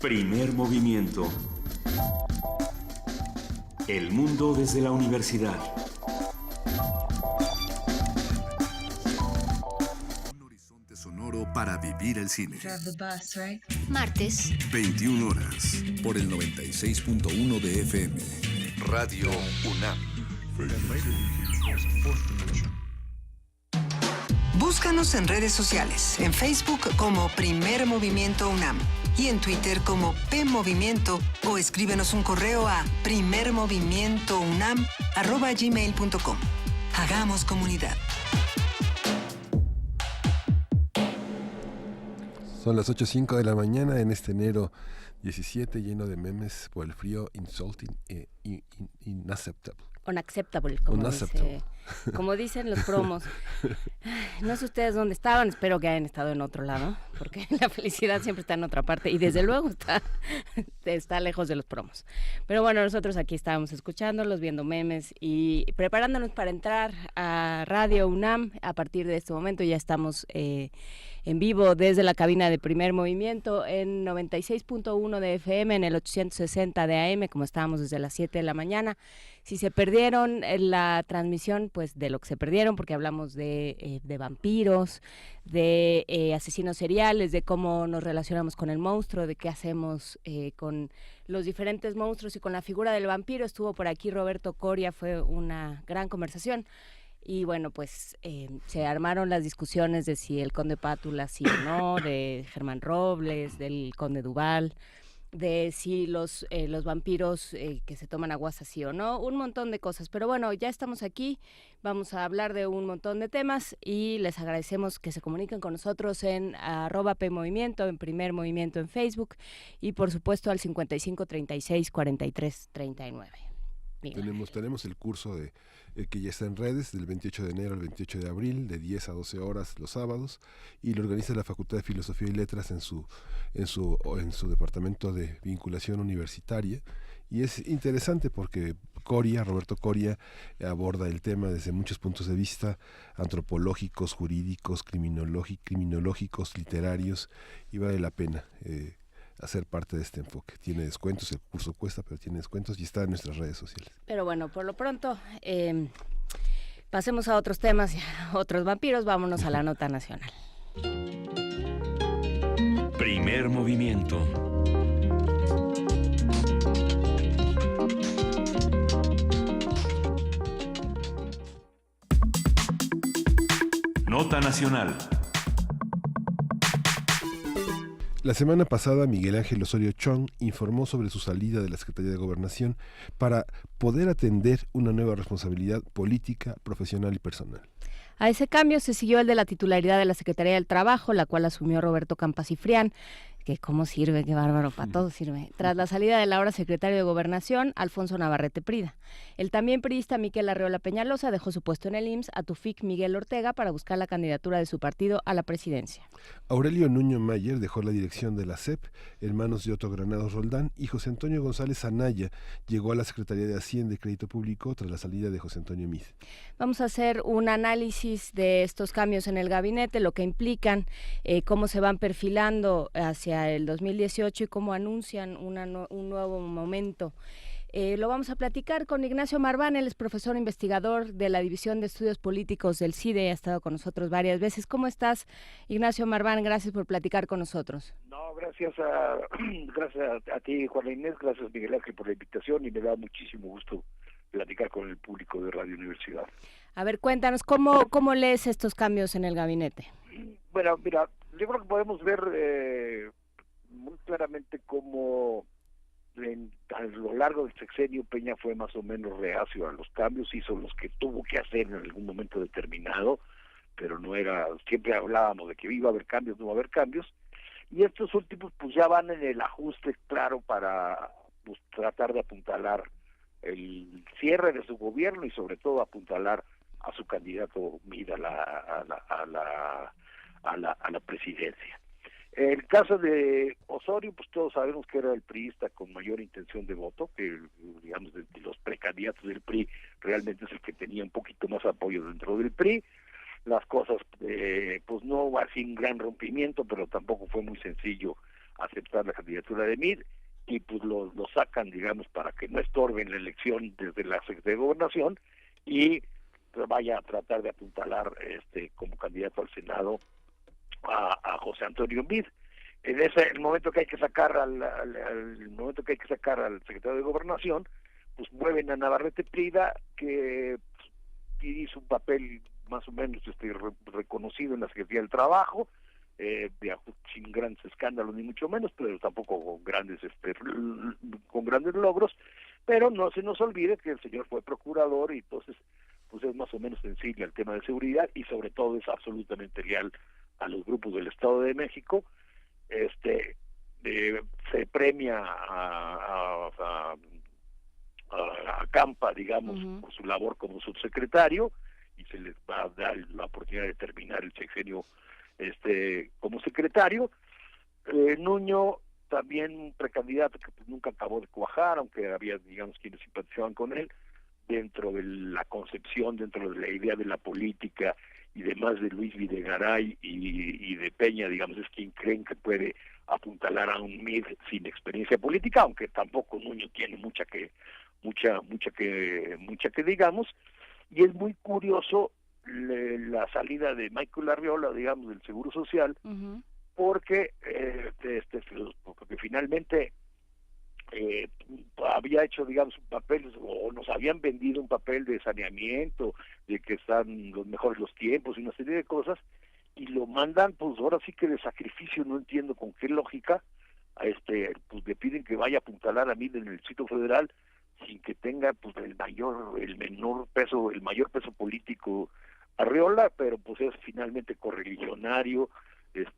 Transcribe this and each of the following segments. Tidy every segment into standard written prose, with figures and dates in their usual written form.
Primer movimiento. El mundo desde la universidad. Un horizonte sonoro para vivir el cine. Martes, 21 horas, por el 96.1 de FM. Radio UNAM. Búscanos en redes sociales, en Facebook como Primer Movimiento UNAM y en Twitter como PMovimiento, o escríbenos un correo a primermovimientounam@gmail.com. Hagamos comunidad. Son las 8:05 de la mañana en este enero 17, lleno de memes por el frío, insulting e inacceptable. Unacceptable, Unacceptable. como dicen los promos. No sé ustedes dónde estaban, espero que hayan estado en otro lado, porque la felicidad siempre está en otra parte y desde luego está lejos de los promos. Pero bueno, nosotros aquí estábamos escuchándolos, viendo memes y preparándonos para entrar a Radio UNAM. A partir de este momento ya estamos en vivo desde la cabina de Primer Movimiento en 96.1 de FM, en el 860 de AM, como estábamos desde las 7 de la mañana. Si se perdieron la transmisión, pues de lo que se perdieron, porque hablamos de vampiros, de asesinos seriales, de cómo nos relacionamos con el monstruo, de qué hacemos con los diferentes monstruos y con la figura del vampiro. Estuvo por aquí Roberto Coria, fue una gran conversación. Y bueno, pues se armaron las discusiones de si el conde Pátula sí o no, de Germán Robles, del conde Duval, de si los vampiros que se toman aguas sí o no, un montón de cosas. Pero bueno, ya estamos aquí, vamos a hablar de un montón de temas y les agradecemos que se comuniquen con nosotros en @PMovimiento, en Primer Movimiento en Facebook y por supuesto al 55 36 43 39. Tenemos el curso que ya está en redes del 28 de enero al 28 de abril, de 10 a 12 horas los sábados, y lo organiza la Facultad de Filosofía y Letras en su departamento de vinculación universitaria. Y es interesante porque Roberto Coria, aborda el tema desde muchos puntos de vista, antropológicos, jurídicos, criminológicos, literarios, y vale la pena hacer parte de este enfoque. Tiene descuentos, el curso cuesta, pero tiene descuentos y está en nuestras redes sociales. Pero bueno, por lo pronto, pasemos a otros temas, a otros vampiros, vámonos a la nota nacional. Primer movimiento. Nota nacional. La semana pasada, Miguel Ángel Osorio Chong informó sobre su salida de la Secretaría de Gobernación para poder atender una nueva responsabilidad política, profesional y personal. A ese cambio se siguió el de la titularidad de la Secretaría del Trabajo, la cual asumió Roberto Campa Cifrián, que cómo sirve, qué bárbaro, para todo sirve. Tras la salida del ahora secretario de Gobernación, Alfonso Navarrete Prida. El también priista Miquel Arreola Peñalosa dejó su puesto en el IMSS a Tufik Miguel Ortega para buscar la candidatura de su partido a la presidencia. Aurelio Nuño Mayer dejó la dirección de la SEP en manos de Otto Granados Roldán y José Antonio González Anaya llegó a la Secretaría de Hacienda y Crédito Público tras la salida de José Antonio Meade. Vamos a hacer un análisis de estos cambios en el gabinete, lo que implican, cómo se van perfilando hacia el 2018 y cómo anuncian un nuevo momento. Lo vamos a platicar con Ignacio Marván, él es profesor investigador de la División de Estudios Políticos del CIDE, ha estado con nosotros varias veces. ¿Cómo estás, Ignacio Marván? Gracias por platicar con nosotros. No, gracias a ti, Juana Inés, gracias Miguel Ángel por la invitación y me da muchísimo gusto platicar con el público de Radio Universidad. A ver, cuéntanos, ¿cómo lees estos cambios en el gabinete? Bueno, mira, yo creo que podemos ver muy claramente cómo a lo largo del sexenio Peña fue más o menos reacio a los cambios, hizo los que tuvo que hacer en algún momento determinado, pero no era, siempre hablábamos de que iba a haber cambios, no iba a haber cambios, y estos últimos pues ya van en el ajuste claro para pues, tratar de apuntalar el cierre de su gobierno y sobre todo apuntalar a su candidato Meade a la presidencia. El caso de Osorio, pues todos sabemos que era el priista con mayor intención de voto, que digamos de los precandidatos del PRI realmente es el que tenía un poquito más apoyo dentro del PRI. Las cosas, pues no hubo así un gran rompimiento, pero tampoco fue muy sencillo aceptar la candidatura de Mid, y pues lo sacan, digamos, para que no estorben la elección desde la Secretaría de Gobernación, y pues vaya a tratar de apuntalar como candidato al Senado a José Antonio Mid. En el momento que hay que sacar al secretario de Gobernación, pues mueven a Navarrete Prida, que hizo un papel más o menos reconocido en la Secretaría del Trabajo, sin grandes escándalos ni mucho menos, pero tampoco con grandes logros. Pero no se nos olvide que el señor fue procurador, y entonces pues es más o menos sensible al tema de seguridad, y sobre todo es absolutamente leal a los grupos del Estado de México. Se premia a Campa, digamos, por su labor como subsecretario, y se les va a dar la oportunidad de terminar el sexenio como secretario. Nuño, también un precandidato que pues nunca acabó de cuajar, aunque había, digamos, quienes simpatizaban con él, dentro de la concepción, dentro de la idea de la política y demás de Luis Videgaray y de Peña, digamos, es quien creen que puede apuntalar a un Mid sin experiencia política, aunque tampoco Nuño tiene mucha que digamos. Y es muy curioso la salida de Michael Arriola, digamos, del Seguro Social, porque finalmente había hecho, digamos, un papel, o nos habían vendido un papel de saneamiento, de que están los mejores los tiempos y una serie de cosas, y lo mandan, pues ahora sí que de sacrificio, no entiendo con qué lógica, pues le piden que vaya a apuntalar a Mid en el Distrito Federal, sin que tenga pues el mayor peso político Arriola, pero pues es finalmente correligionario,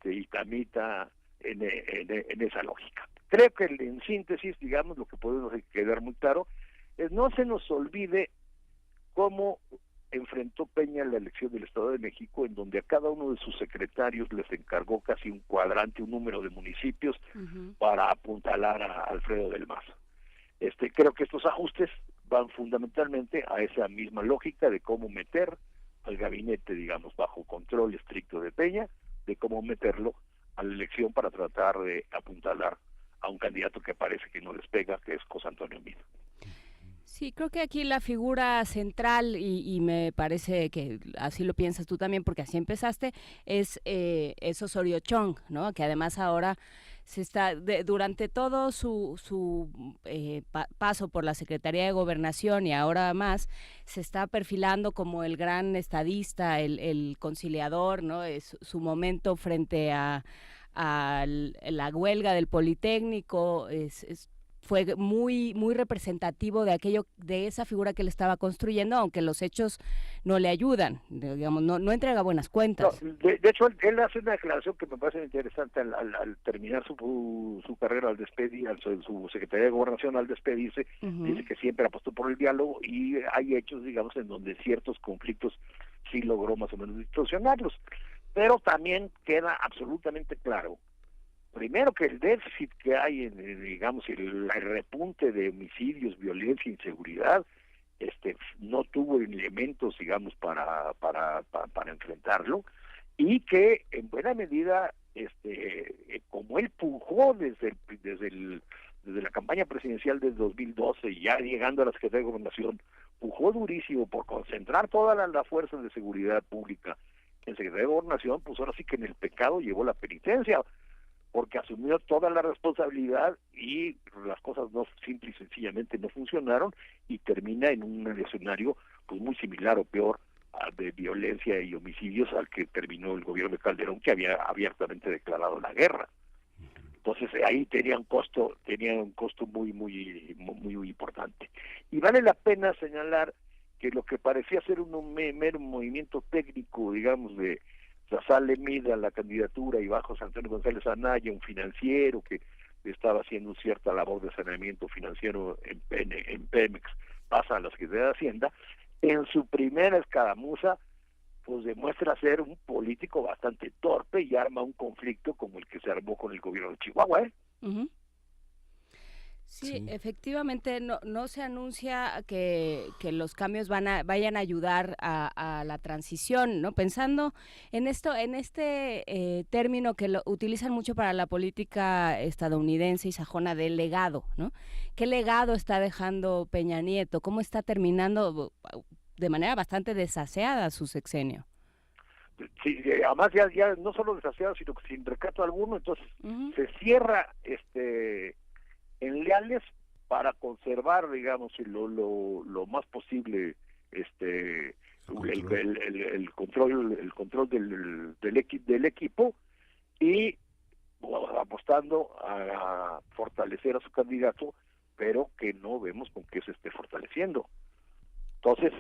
y tramita en esa lógica. Creo que en síntesis, digamos, lo que podemos quedar muy claro es no se nos olvide cómo enfrentó Peña la elección del Estado de México, en donde a cada uno de sus secretarios les encargó casi un número de municipios para apuntalar a Alfredo del Mazo. Creo que estos ajustes van fundamentalmente a esa misma lógica de cómo meter al gabinete, digamos, bajo control estricto de Peña, de cómo meterlo a la elección para tratar de apuntalar a un candidato que parece que no despega, que es José Antonio Mid. Sí, creo que aquí la figura central, y me parece que así lo piensas tú también, porque así empezaste, es Osorio Chong, ¿no? Que además ahora se está durante todo su paso por la Secretaría de Gobernación, y ahora más se está perfilando como el gran estadista, el conciliador, ¿no? Es su momento frente a la huelga del Politécnico fue muy muy representativo de esa figura que él estaba construyendo, aunque los hechos no le ayudan, digamos, no entrega buenas cuentas. No, de hecho, él hace una declaración que me parece interesante al terminar su carrera, al despedir, su Secretaría de Gobernación, al despedirse, dice que siempre apostó por el diálogo, y hay hechos, digamos, en donde ciertos conflictos sí logró más o menos distorsionarlos, pero también queda absolutamente claro, primero, que el déficit que hay digamos, el repunte de homicidios, violencia, inseguridad, no tuvo elementos, digamos, para enfrentarlo, y que en buena medida, como él pujó desde la campaña presidencial del 2012, y ya llegando a la Secretaría de Gobernación, pujó durísimo por concentrar todas las fuerzas de seguridad pública en Secretaría de Gobernación, pues ahora sí que en el pecado llevó la penitencia, porque asumió toda la responsabilidad y las cosas no simple y sencillamente no funcionaron, y termina en un escenario pues muy similar o peor de violencia y homicidios al que terminó el gobierno de Calderón, que había abiertamente declarado la guerra. Entonces ahí tenía un costo muy importante. Y vale la pena señalar que lo que parecía ser un mero movimiento técnico, digamos, de sale Mid a la candidatura y bajo Antonio González Anaya, un financiero que estaba haciendo cierta labor de saneamiento financiero en Pemex, pasa a la Secretaría de Hacienda, en su primera escaramuza pues demuestra ser un político bastante torpe y arma un conflicto como el que se armó con el gobierno de Chihuahua. Sí, efectivamente, no se anuncia que los cambios vayan a ayudar a la transición, ¿no? Pensando en este término que lo utilizan mucho para la política estadounidense y sajona de legado, ¿no? ¿Qué legado está dejando Peña Nieto? ¿Cómo está terminando de manera bastante desaseada su sexenio? Sí, además ya no solo desaseado, sino que sin recato alguno, entonces se cierra en leales para conservar, digamos, lo más posible el control del equipo, y apostando a fortalecer a su candidato, pero que no vemos con qué se esté fortaleciendo. Entonces,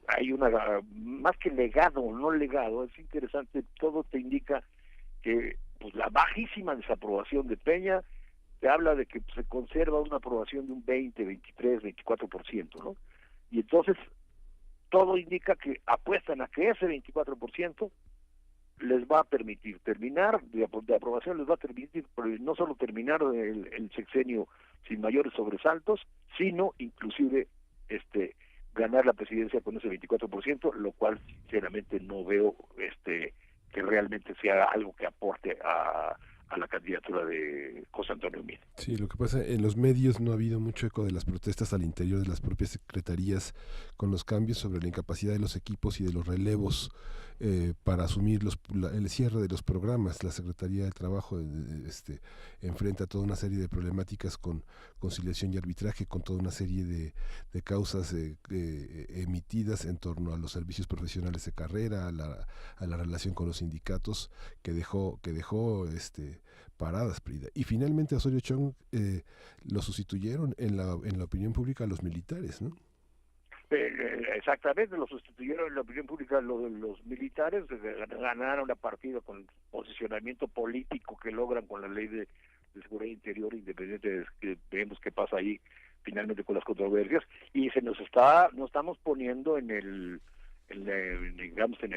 hay más que legado o no legado, es interesante, todo te indica que pues la bajísima desaprobación de Peña te habla de que se conserva una aprobación de un 20, 23, 24%, ¿no? Y entonces todo indica que apuestan a que ese 24% les va a permitir terminar, de aprobación les va a permitir no solo terminar el sexenio sin mayores sobresaltos, sino inclusive ganar la presidencia con ese 24%, lo cual sinceramente no veo que realmente sea algo que aporte a la candidatura de José Antonio Meade. Sí, lo que pasa, en los medios no ha habido mucho eco de las protestas al interior de las propias secretarías con los cambios sobre la incapacidad de los equipos y de los relevos para asumir el cierre de los programas. La Secretaría del Trabajo enfrenta toda una serie de problemáticas con conciliación y arbitraje, con toda una serie de causas emitidas en torno a los servicios profesionales de carrera, a la relación con los sindicatos que dejó paradas, Prida. Y finalmente a Osorio Chong lo sustituyeron en la opinión pública a los militares, ¿no? Exactamente, lo sustituyeron en la opinión pública los militares, ganaron la partida con el posicionamiento político que logran con la ley de seguridad interior, independiente de que vemos qué pasa ahí finalmente con las controversias, y nos estamos poniendo en el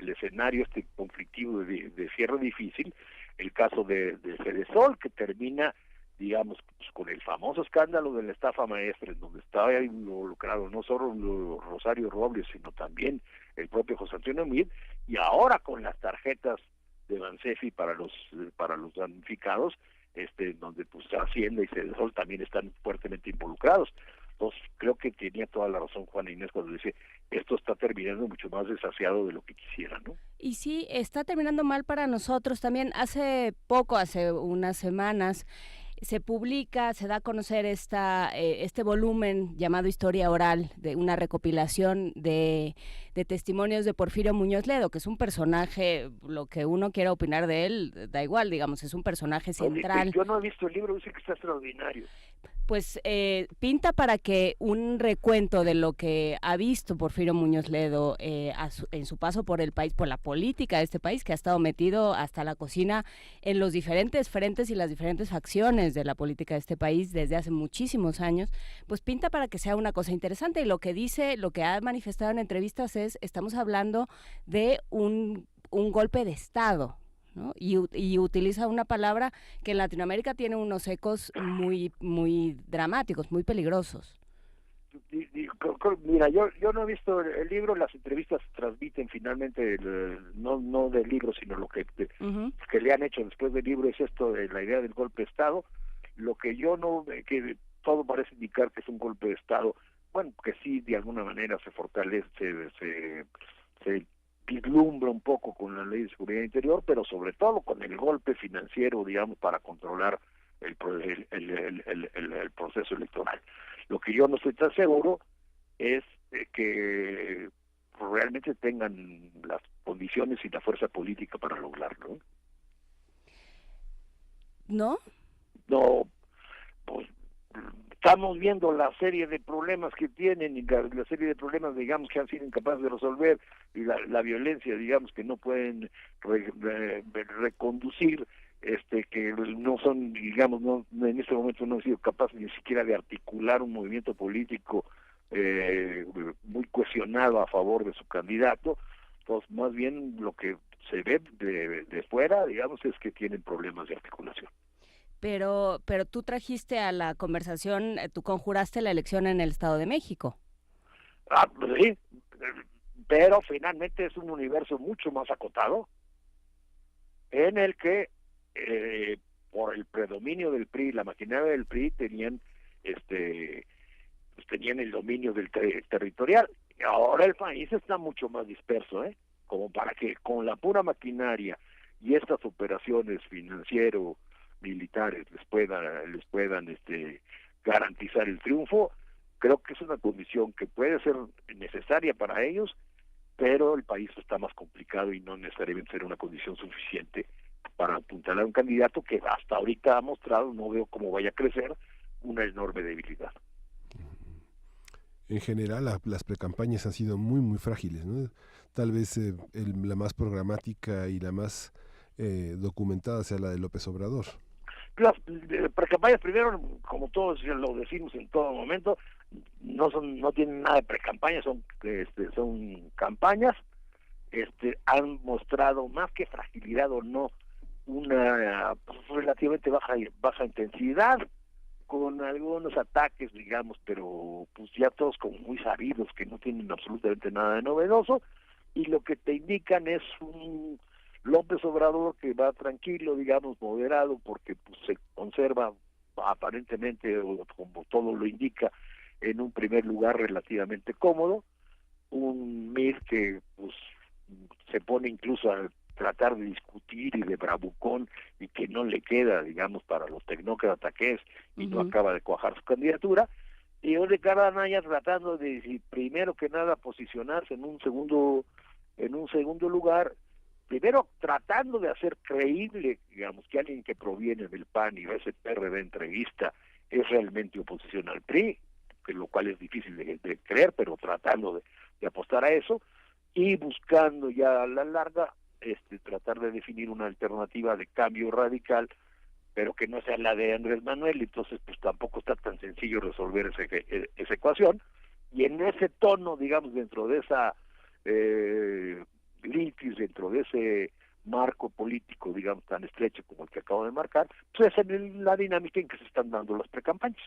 escenario conflictivo de cierre difícil, el caso de Fedesol, que termina, digamos, pues, con el famoso escándalo de la estafa maestra, en donde estaba involucrado no solo Rosario Robles, sino también el propio José Antonio Meade, y ahora con las tarjetas de Bansefi para los damnificados, donde pues Hacienda y Fedesol también están fuertemente involucrados. Entonces creo que tenía toda la razón Juana Inés cuando dice esto está terminando mucho más desaseado de lo que quisiera, ¿no? Y sí, está terminando mal para nosotros también. Hace unas semanas, se da a conocer este volumen llamado Historia Oral, de una recopilación de testimonios de Porfirio Muñoz Ledo, que es un personaje, lo que uno quiera opinar de él, da igual, digamos, es un personaje central. Yo no he visto el libro, dice que está extraordinario. Pues pinta para que un recuento de lo que ha visto Porfirio Muñoz Ledo en su paso por el país, por la política de este país, que ha estado metido hasta la cocina en los diferentes frentes y las diferentes facciones de la política de este país desde hace muchísimos años, pues pinta para que sea una cosa interesante. Y lo que ha manifestado en entrevistas estamos hablando de un golpe de Estado, ¿no? Y utiliza una palabra que en Latinoamérica tiene unos ecos muy, muy dramáticos, muy peligrosos. Mira, yo no he visto el libro, las entrevistas transmiten finalmente, no del libro, sino lo que le han hecho después del libro, es esto de la idea del golpe de Estado. Lo que que todo parece indicar que es un golpe de Estado, bueno, que sí, de alguna manera se fortalece, se vislumbra un poco con la ley de seguridad interior, pero sobre todo con el golpe financiero, digamos, para controlar el proceso electoral. Lo que yo no estoy tan seguro es que realmente tengan las condiciones y la fuerza política para lograrlo. ¿No? No, pues estamos viendo la serie de problemas que tienen y la serie de problemas, digamos, que han sido incapaces de resolver, y la violencia, digamos, que no pueden reconducir, que no son, digamos, en este momento no han sido capaces ni siquiera de articular un movimiento político muy cohesionado a favor de su candidato. Pues más bien lo que se ve de fuera, digamos, es que tienen problemas de articulación. pero tú trajiste a la conversación, tú conjuraste la elección en el Estado de México. Pues sí, pero finalmente es un universo mucho más acotado, en el que por el predominio del PRI, la maquinaria del PRI tenían pues tenían el dominio del territorial. Ahora el país está mucho más disperso, como para que con la pura maquinaria y estas operaciones financiero-militares les puedan garantizar el triunfo. Creo que es una condición que puede ser necesaria para ellos, pero el país está más complicado y no necesariamente será una condición suficiente para apuntalar a un candidato que hasta ahorita ha mostrado, no veo cómo vaya a crecer, una enorme debilidad. En general, las precampañas han sido muy, muy frágiles, ¿no? Tal vez la más programática y la más documentada sea la de López Obrador. Las precampañas, primero, como todos lo decimos en todo momento, no tienen nada de precampañas, son campañas. Han mostrado, más que fragilidad o no, una relativamente baja intensidad, con algunos ataques, digamos, pero pues ya todos como muy sabidos, que no tienen absolutamente nada de novedoso, y lo que te indican es un López Obrador que va tranquilo, digamos, moderado, porque pues se conserva aparentemente, como todo lo indica, en un primer lugar relativamente cómodo, un MIR que pues se pone incluso a tratar de discutir y de bravucón y que no le queda, digamos, para los tecnócratas que es, y no acaba de cuajar su candidatura, y Ricardo Anaya tratando de, primero que nada, posicionarse en un segundo lugar, primero tratando de hacer creíble, digamos, que alguien que proviene del PAN y ese PRD entrevista es realmente oposición al PRI, que lo cual es difícil de creer, pero tratando de apostar a eso, y buscando ya a la larga tratar de definir una alternativa de cambio radical, pero que no sea la de Andrés Manuel. Entonces pues tampoco está tan sencillo resolver esa ecuación, y en ese tono, digamos, dentro de esa litis, dentro de ese marco político, digamos, tan estrecho como el que acabo de marcar, pues es en la dinámica en que se están dando las precampañas.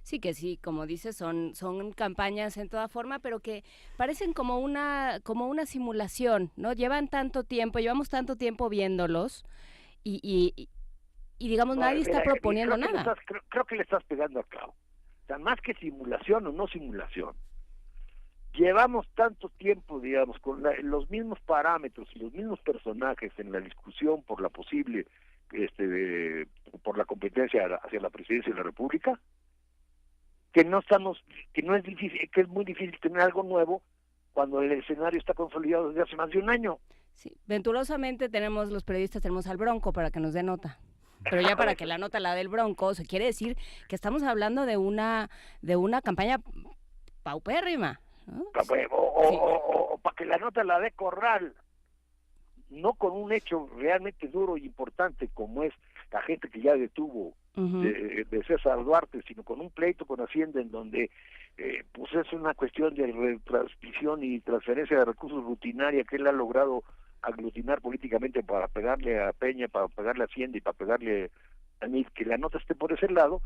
Sí, que sí, como dices, son campañas en toda forma, pero que parecen como una simulación, ¿no? Llevamos tanto tiempo viéndolos y digamos, nadie está proponiendo nada. Creo que le estás pegando al clavo. O sea, más que simulación o no simulación, llevamos tanto tiempo, digamos, con los mismos parámetros y los mismos personajes en la discusión por la posible, por la competencia hacia la presidencia de la República, que es difícil, que es muy difícil tener algo nuevo cuando el escenario está consolidado desde hace más de un año. Sí, venturosamente los periodistas tenemos al Bronco para que nos dé nota. Pero ya para que la nota la dé el Bronco, se quiere decir que estamos hablando de una campaña paupérrima, ¿no? O para que la nota la dé Corral, no con un hecho realmente duro y importante como es la gente que ya detuvo de César Duarte, sino con un pleito con Hacienda en donde pues es una cuestión de retransmisión y transferencia de recursos rutinaria que él ha logrado aglutinar políticamente para pegarle a Peña, para pegarle a Hacienda y para pegarle a mí, que la nota esté por ese lado.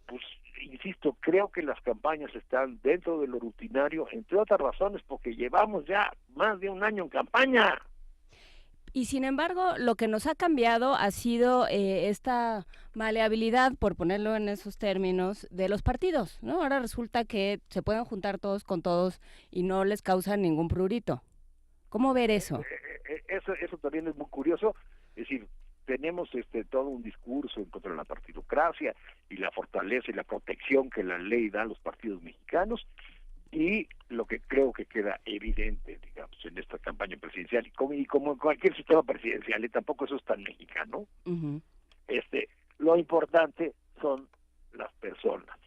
Pues insisto, creo que las campañas están dentro de lo rutinario, entre otras razones porque llevamos ya más de un año en campaña. Y sin embargo, lo que nos ha cambiado ha sido esta maleabilidad, por ponerlo en esos términos, de los partidos, ¿no? Ahora resulta que se pueden juntar todos con todos y no les causa ningún prurito. ¿Cómo ver eso? Eso también es muy curioso. Es decir, tenemos todo un discurso en contra de la partidocracia y la fortaleza y la protección que la ley da a los partidos mexicanos, y lo que creo que queda evidente, digamos, en esta campaña presidencial y como en cualquier sistema presidencial, y tampoco eso es tan mexicano, lo importante son las personas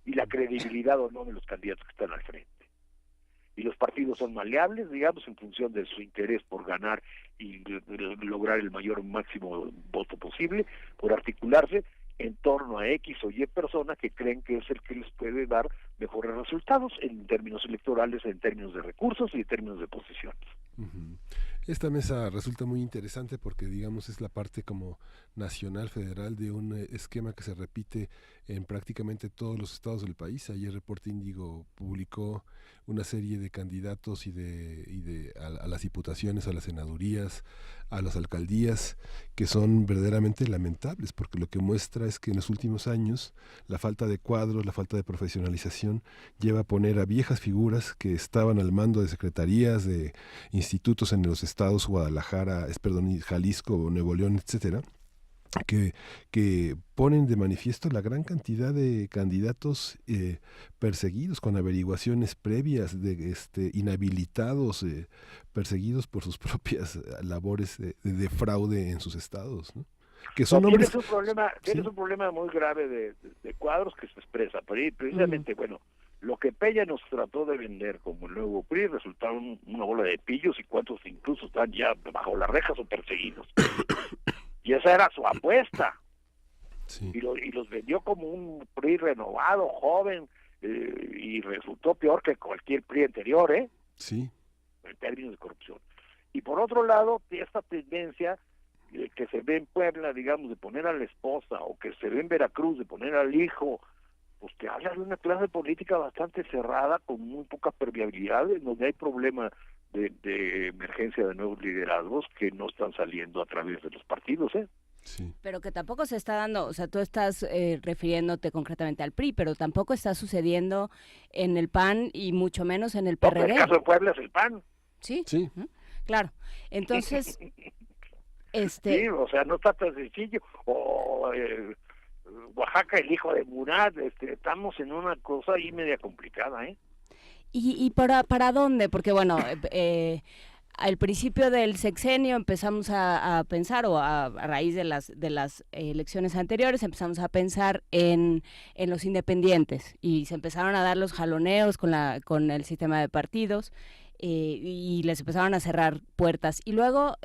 y la credibilidad o no de los candidatos que están al frente. Y los partidos son maleables, digamos, en función de su interés por ganar y lograr el máximo voto posible, por articularse en torno a X o Y persona que creen que es el que les puede dar mejores resultados en términos electorales, en términos de recursos y en términos de posiciones. Esta mesa resulta muy interesante porque, digamos, es la parte como nacional, federal, de un esquema que se repite en prácticamente todos los estados del país. Ayer Reporte Índigo publicó una serie de candidatos a las diputaciones, a las senadurías, a las alcaldías, que son verdaderamente lamentables, porque lo que muestra es que en los últimos años la falta de cuadros, la falta de profesionalización lleva a poner a viejas figuras que estaban al mando de secretarías, de institutos en los estados Guadalajara, Jalisco, Nuevo León, etcétera, que ponen de manifiesto la gran cantidad de candidatos perseguidos con averiguaciones previas, inhabilitados, perseguidos por sus propias labores de fraude en sus estados, ¿no? Que son hombres. Tienes un problema muy grave de cuadros que se expresa. Precisamente, bueno, lo que Peña nos trató de vender como el nuevo PRI resultaron una bola de pillos, y cuantos incluso están ya bajo las rejas o perseguidos. Y esa era su apuesta. Sí. Y los vendió como un PRI renovado, joven, y resultó peor que cualquier PRI anterior, Sí. en términos de corrupción. Y por otro lado, esta tendencia que se ve en Puebla, digamos, de poner a la esposa, o que se ve en Veracruz de poner al hijo, pues te habla de una clase política bastante cerrada, con muy poca permeabilidad, en donde hay problema de emergencia de nuevos liderazgos que no están saliendo a través de los partidos, Sí. Pero que tampoco se está dando, o sea, tú estás refiriéndote concretamente al PRI, pero tampoco está sucediendo en el PAN y mucho menos en el No, PRD. el caso de Puebla es el PAN. Sí, Sí. claro. Entonces, Sí, o sea, no está tan sencillo. O Oaxaca, el hijo de Murat, estamos en una cosa ahí media complicada, ¿Y para dónde? Porque bueno, al principio del sexenio empezamos a pensar, o a raíz de las elecciones anteriores, empezamos a pensar en los independientes, y se empezaron a dar los jaloneos con el sistema de partidos, y les empezaron a cerrar puertas. Y luego,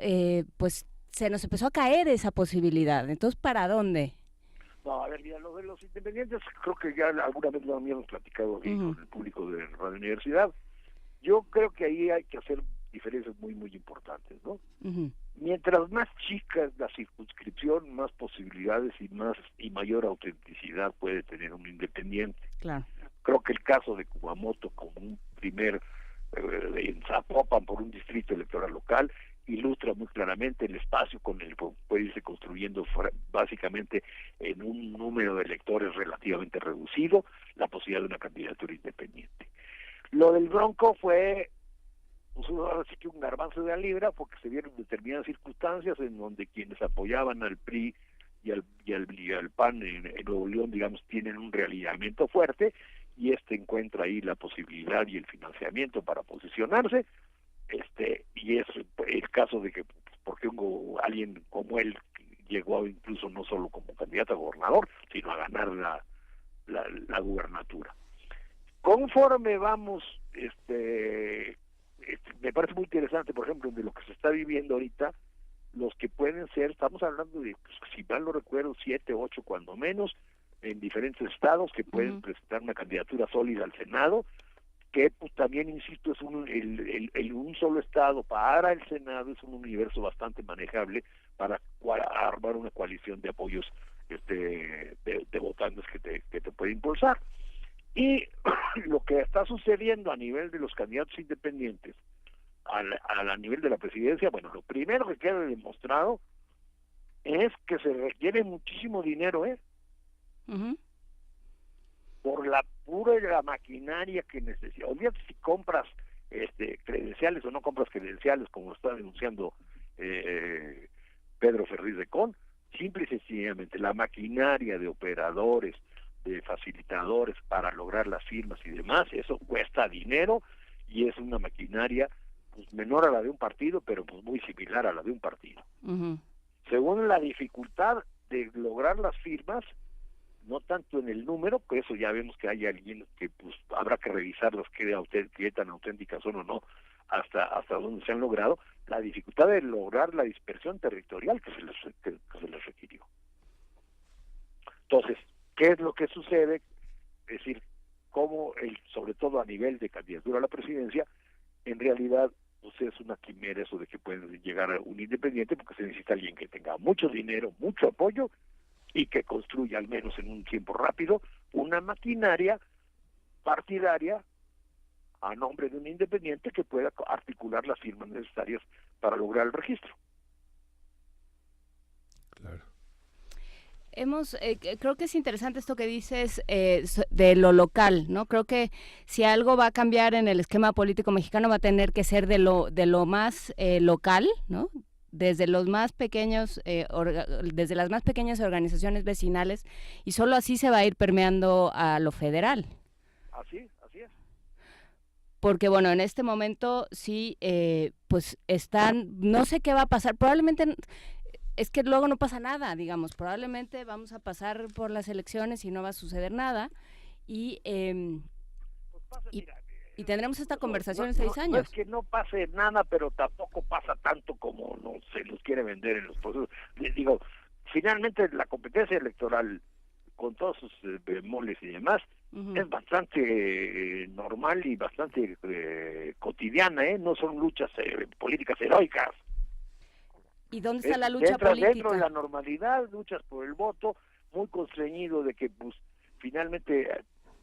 pues, se nos empezó a caer esa posibilidad. Entonces, ¿para dónde? No, a ver, mira, lo de los independientes, creo que ya alguna vez lo habíamos platicado aquí con el público de Radio Universidad. Yo creo que ahí hay que hacer diferencias muy, muy importantes, ¿no? Mientras más chica es la circunscripción, más posibilidades y mayor autenticidad puede tener un independiente. Claro. Creo que el caso de Kumamoto como un primer en Zapopan por un distrito electoral local ilustra muy claramente el espacio con el que puede irse construyendo básicamente en un número de electores relativamente reducido la posibilidad de una candidatura independiente. Lo del Bronco fue, pues ahora sí que un garbanzo de la libra, porque se vieron determinadas circunstancias en donde quienes apoyaban al PRI y al PAN en Nuevo León, digamos, tienen un realineamiento fuerte, y encuentra ahí la posibilidad y el financiamiento para posicionarse, y es el caso de que porque alguien como él llegó incluso no solo como candidato a gobernador, sino a ganar la gubernatura. Conforme vamos, me parece muy interesante, por ejemplo, de lo que se está viviendo ahorita, los que pueden ser, estamos hablando de, pues, si mal no recuerdo, 7, 8 cuando menos, en diferentes estados que pueden presentar una candidatura sólida al Senado, que pues también, insisto, es un solo estado para el Senado, es un universo bastante manejable para armar una coalición de apoyos de votantes que te puede impulsar. Y lo que está sucediendo a nivel de los candidatos independientes, a nivel de la presidencia, bueno, lo primero que queda demostrado es que se requiere muchísimo dinero, por la pura maquinaria que necesita. Olvídate si compras credenciales o no compras credenciales, como está denunciando Pedro Ferriz de Con. Simple y sencillamente la maquinaria de operadores, de facilitadores para lograr las firmas y demás, eso cuesta dinero, y es una maquinaria pues menor a la de un partido, pero pues muy similar a la de un partido. Según la dificultad de lograr las firmas, no tanto en el número, que eso ya vemos que hay alguien que pues habrá que revisarlas qué tan auténticas son o no, hasta dónde se han logrado, la dificultad de lograr la dispersión territorial que se les requirió. Entonces, ¿qué es lo que sucede? Es decir, cómo sobre todo a nivel de candidatura a la presidencia, en realidad pues es una quimera eso de que pueden llegar a un independiente, porque se necesita alguien que tenga mucho dinero, mucho apoyo y que construya, al menos en un tiempo rápido, una maquinaria partidaria a nombre de un independiente que pueda articular las firmas necesarias para lograr el registro. Claro. Creo que es interesante esto que dices de lo local, ¿no? Creo que si algo va a cambiar en el esquema político mexicano va a tener que ser de lo más local, ¿no? Desde los más pequeños, desde las más pequeñas organizaciones vecinales, y solo así se va a ir permeando a lo federal. Así es. Porque bueno, en este momento sí, pues no sé qué va a pasar, probablemente. Es que luego no pasa nada, digamos, probablemente vamos a pasar por las elecciones y no va a suceder nada, y tendremos esta conversación en 6 años. No es que no pase nada, pero tampoco pasa tanto como no se nos quiere vender en los procesos. Digo, finalmente la competencia electoral, con todos sus bemoles y demás, es bastante normal y bastante cotidiana, no son luchas políticas heroicas. ¿Y dónde está la lucha política? Dentro de la normalidad, luchas por el voto, muy constreñido de que pues finalmente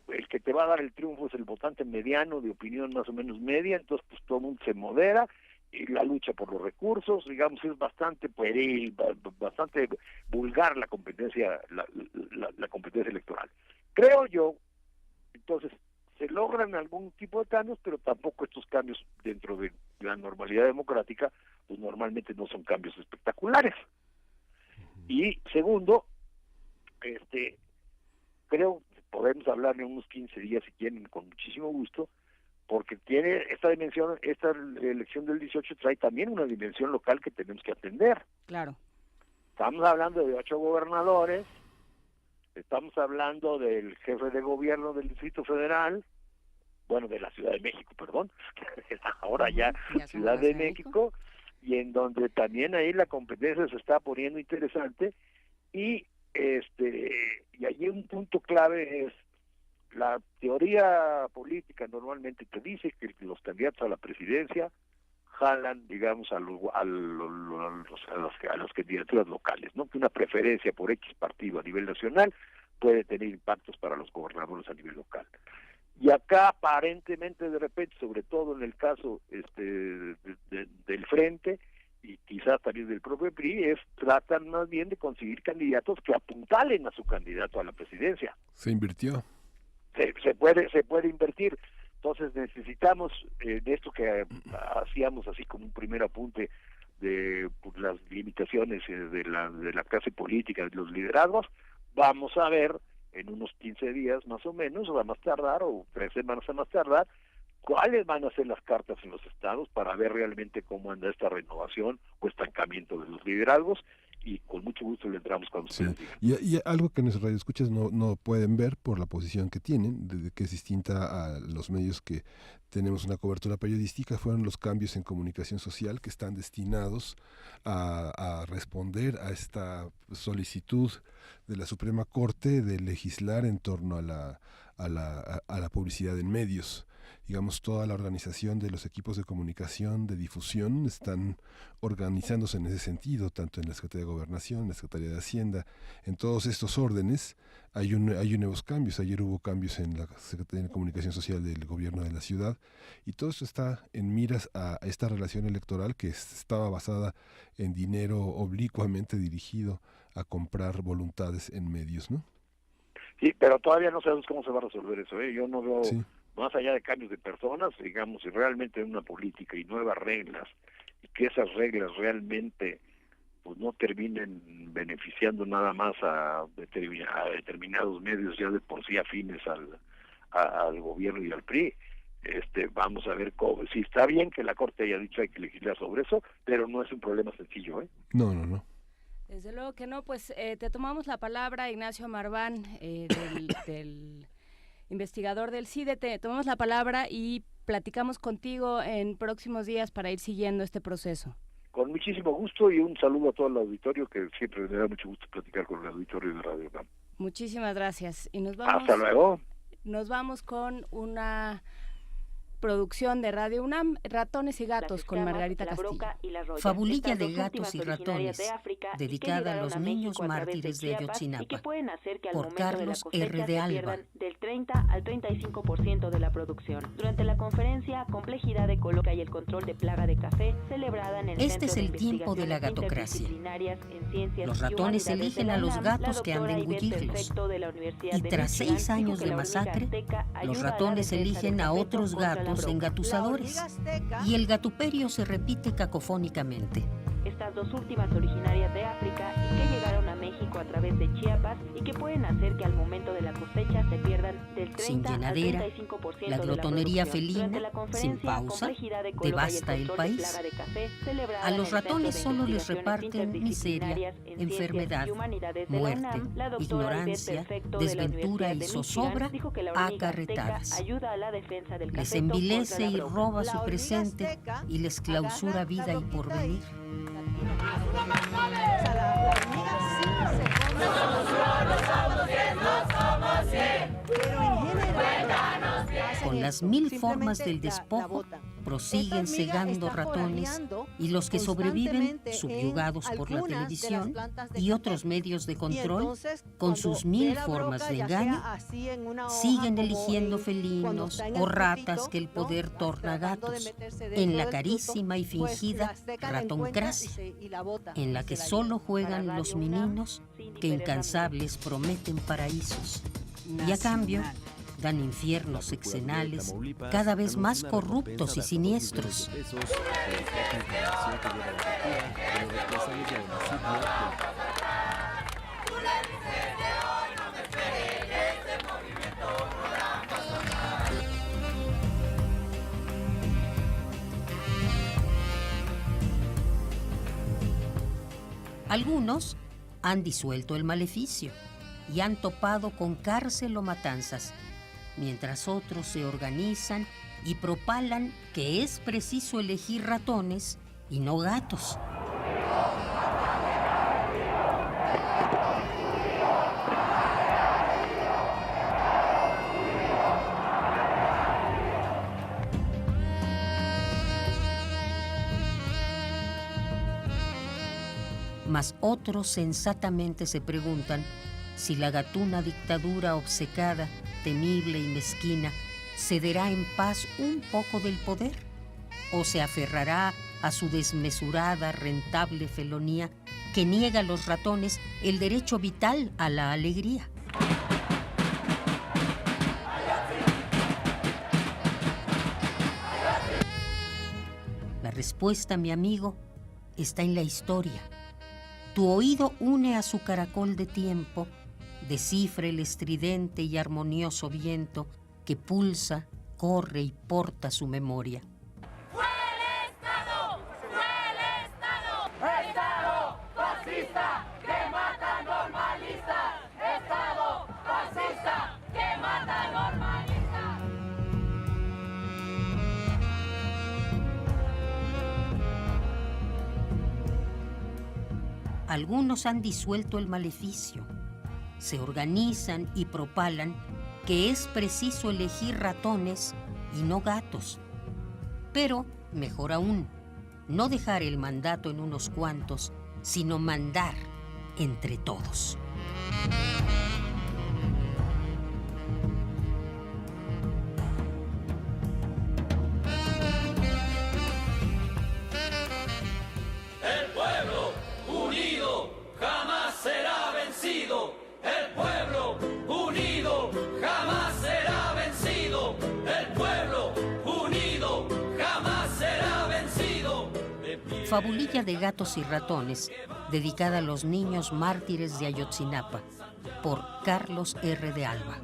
el que te va a dar el triunfo es el votante mediano, de opinión más o menos media, entonces pues todo el mundo se modera, y la lucha por los recursos, digamos, es bastante pueril, bastante vulgar la competencia, la competencia electoral. Creo yo, entonces, se logran algún tipo de cambios, pero tampoco estos cambios dentro de la normalidad democrática, pues normalmente no son cambios espectaculares. Y segundo, creo que podemos hablar en unos 15 días si quieren, con muchísimo gusto, porque tiene esta dimensión, esta elección del 18 trae también una dimensión local que tenemos que atender. Claro. Estamos hablando de 8 gobernadores, estamos hablando del jefe de gobierno del Distrito Federal, bueno, de la Ciudad de México, perdón, ahora ya Ciudad de México, y en donde también ahí la competencia se está poniendo interesante, y allí un punto clave es la teoría política normalmente te dice que los candidatos a la presidencia jalan, digamos, a las candidaturas locales, ¿no? Que una preferencia por X partido a nivel nacional puede tener impactos para los gobernadores a nivel local. Y acá aparentemente de repente, sobre todo en el caso del Frente y quizás también del propio PRI, tratan más bien de conseguir candidatos que apuntalen a su candidato a la presidencia. Se invirtió. Se puede invertir. Entonces necesitamos de esto que hacíamos así como un primer apunte de las limitaciones de la clase política, de los liderazgos. Vamos a ver en unos 15 días más o menos, o a más tardar, o 3 semanas a más tardar, cuáles van a ser las cartas en los estados para ver realmente cómo anda esta renovación o estancamiento de los liderazgos, y con mucho gusto le entramos cuando ustedes digan. Y algo que nuestros radioescuchas no pueden ver por la posición que tienen, que es distinta a los medios que tenemos una cobertura periodística, fueron los cambios en comunicación social que están destinados a responder a esta solicitud de la Suprema Corte de legislar en torno a la publicidad en medios. Digamos, toda la organización de los equipos de comunicación, de difusión, están organizándose en ese sentido, tanto en la Secretaría de Gobernación, en la Secretaría de Hacienda. En todos estos órdenes hay nuevos cambios. Ayer hubo cambios en la Secretaría de Comunicación Social del Gobierno de la Ciudad, y todo esto está en miras a esta relación electoral que estaba basada en dinero oblicuamente dirigido a comprar voluntades en medios, ¿no? Sí, pero todavía no sabemos cómo se va a resolver eso, ¿eh? Yo no veo... Sí. Más allá de cambios de personas, digamos, si realmente hay una política y nuevas reglas, y que esas reglas realmente pues no terminen beneficiando nada más a determinados medios ya de por sí afines al gobierno y al PRI, vamos a ver cómo. Si está bien que la Corte haya dicho hay que legislar sobre eso, pero no es un problema sencillo, ¿eh? No. Desde luego que no, pues te tomamos la palabra, Ignacio Marván, del investigador del CIDE, te tomamos la palabra y platicamos contigo en próximos días para ir siguiendo este proceso. Con muchísimo gusto, y un saludo a todo el auditorio, que siempre me da mucho gusto platicar con el auditorio de Radio UNAM. Muchísimas gracias. Y nos vamos. Hasta luego. Nos vamos con una producción de Radio UNAM, Ratones y Gatos con Margarita Castillo. Fabulilla de gatos y ratones, dedicada a los niños mártires de Ayotzinapa, por Carlos R. de Alba. Del 30 al 35% de la producción. Durante la conferencia Complejidad Ecológica y el control de plaga de café, celebrada en el Este es el tiempo de la gatocracia. Los ratones eligen a los gatos que han de engullirlos. Y tras 6 años de masacre, los ratones eligen a otros gatos engatusadores. Y el gatuperio se repite cacofónicamente. Estas dos últimas originarias de África y que llegaron a México a través de Chiapas y que pueden hacer que al momento de la cosecha se pierdan del 30 sin llenadera, al 35% la glotonería de la felina, sin pausa, devasta el país. A los ratones solo les reparten miseria, enfermedad, muerte, ignorancia, desventura y zozobra a carretadas. Les envilece y roba su presente y les clausura vida y porvenir. Con las 1000 formas del despojo, prosiguen cegando ratones y los que sobreviven, subyugados por la televisión y otros medios de control, con sus 1000 formas de engaño, siguen eligiendo felinos o ratas que el poder torna gatos, en la carísima y fingida ratoncracia, en la que solo juegan los meninos que incansables prometen paraísos, y a cambio dan infiernos sexenales cada vez más corruptos y siniestros. Algunos han disuelto el maleficio y han topado con cárcel o matanzas, mientras otros se organizan y propalan que es preciso elegir ratones y no gatos. Mas otros sensatamente se preguntan si la gatuna dictadura obcecada, temible y mezquina, cederá en paz un poco del poder o se aferrará a su desmesurada, rentable felonía que niega a los ratones el derecho vital a la alegría. La respuesta, mi amigo, está en la historia. Tu oído une a su caracol de tiempo, descifra el estridente y armonioso viento que pulsa, corre y porta su memoria. ¡Fue el Estado! ¡Fue el Estado! ¡Estado fascista que mata normalistas! ¡Estado fascista que mata normalistas! Algunos han disuelto el maleficio, se organizan y propalan que es preciso elegir ratones y no gatos. Pero, mejor aún, no dejar el mandato en unos cuantos, sino mandar entre todos. El pueblo unido jamás será vencido. El pueblo unido jamás será vencido. El pueblo unido jamás será vencido. Fabulilla de gatos y ratones, dedicada a los niños mártires de Ayotzinapa, por Carlos R. de Alba.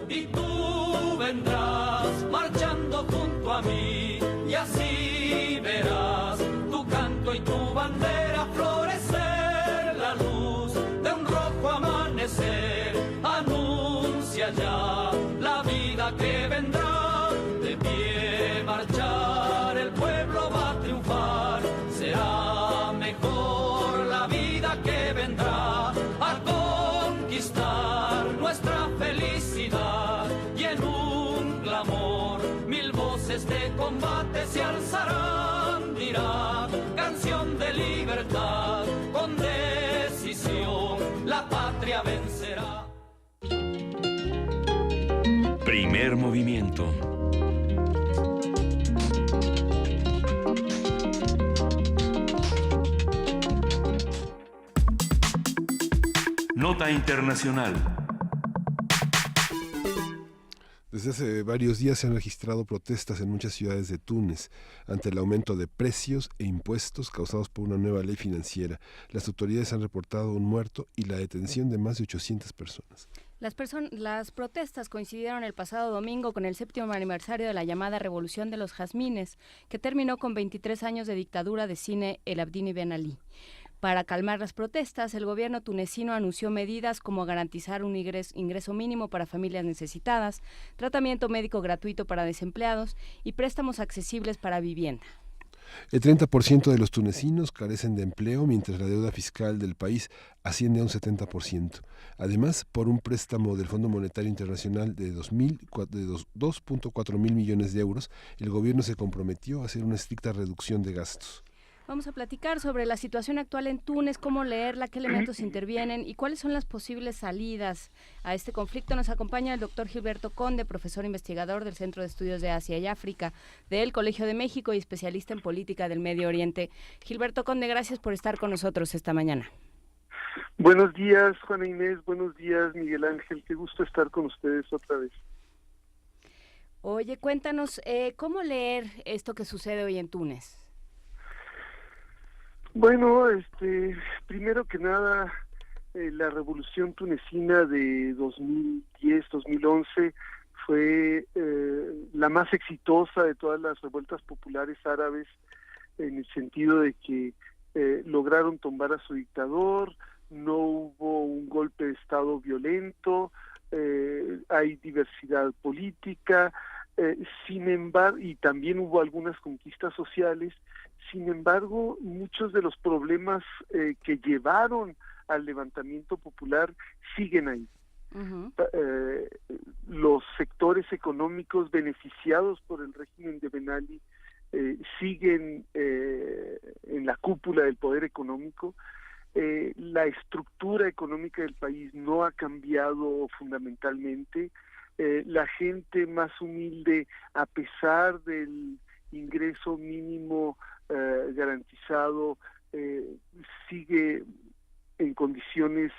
Y tú vendrás marchando junto a mí, y así verás tu canto y tu bandera florecer. La luz de un rojo amanecer anuncia ya la vida que vendrá. De pie marchar, el pueblo va a triunfar. Será mejor la vida que vendrá a conquistar nuestra felicidad, y en un clamor mil voces de combate se alzarán, dirá, canción de libertad, con decisión la patria vencerá. Primer movimiento. Nota internacional. Desde hace varios días se han registrado protestas en muchas ciudades de Túnez ante el aumento de precios e impuestos causados por una nueva ley financiera. Las autoridades han reportado un muerto y la detención de más de 800 personas. Las protestas coincidieron el pasado domingo con el 7º aniversario de la llamada Revolución de los Jazmines, que terminó con 23 años de dictadura de Zine el Abidine Ben Ali. Para calmar las protestas, el gobierno tunecino anunció medidas como garantizar un ingreso mínimo para familias necesitadas, tratamiento médico gratuito para desempleados y préstamos accesibles para vivienda. El 30% de los tunecinos carecen de empleo, mientras la deuda fiscal del país asciende a un 70%. Además, por un préstamo del Fondo Monetario Internacional de 2.4 mil millones de euros, el gobierno se comprometió a hacer una estricta reducción de gastos. Vamos a platicar sobre la situación actual en Túnez, cómo leerla, qué elementos intervienen y cuáles son las posibles salidas a este conflicto. Nos acompaña el doctor Gilberto Conde, profesor investigador del Centro de Estudios de Asia y África del Colegio de México y especialista en política del Medio Oriente. Gilberto Conde, gracias por estar con nosotros esta mañana. Buenos días, Juana Inés, buenos días, Miguel Ángel, qué gusto estar con ustedes otra vez. Oye, cuéntanos, ¿cómo leer esto que sucede hoy en Túnez? Bueno, primero que nada, la revolución tunecina de 2010-2011 fue la más exitosa de todas las revueltas populares árabes, en el sentido de que lograron tumbar a su dictador, no hubo un golpe de estado violento, hay diversidad política, sin embargo, y también hubo algunas conquistas sociales. Sin embargo, muchos de los problemas que llevaron al levantamiento popular siguen ahí. Uh-huh. Los sectores económicos beneficiados por el régimen de Ben Ali siguen en la cúpula del poder económico. La estructura económica del país no ha cambiado fundamentalmente. La gente más humilde, a pesar del ingreso mínimo garantizado, sigue en condiciones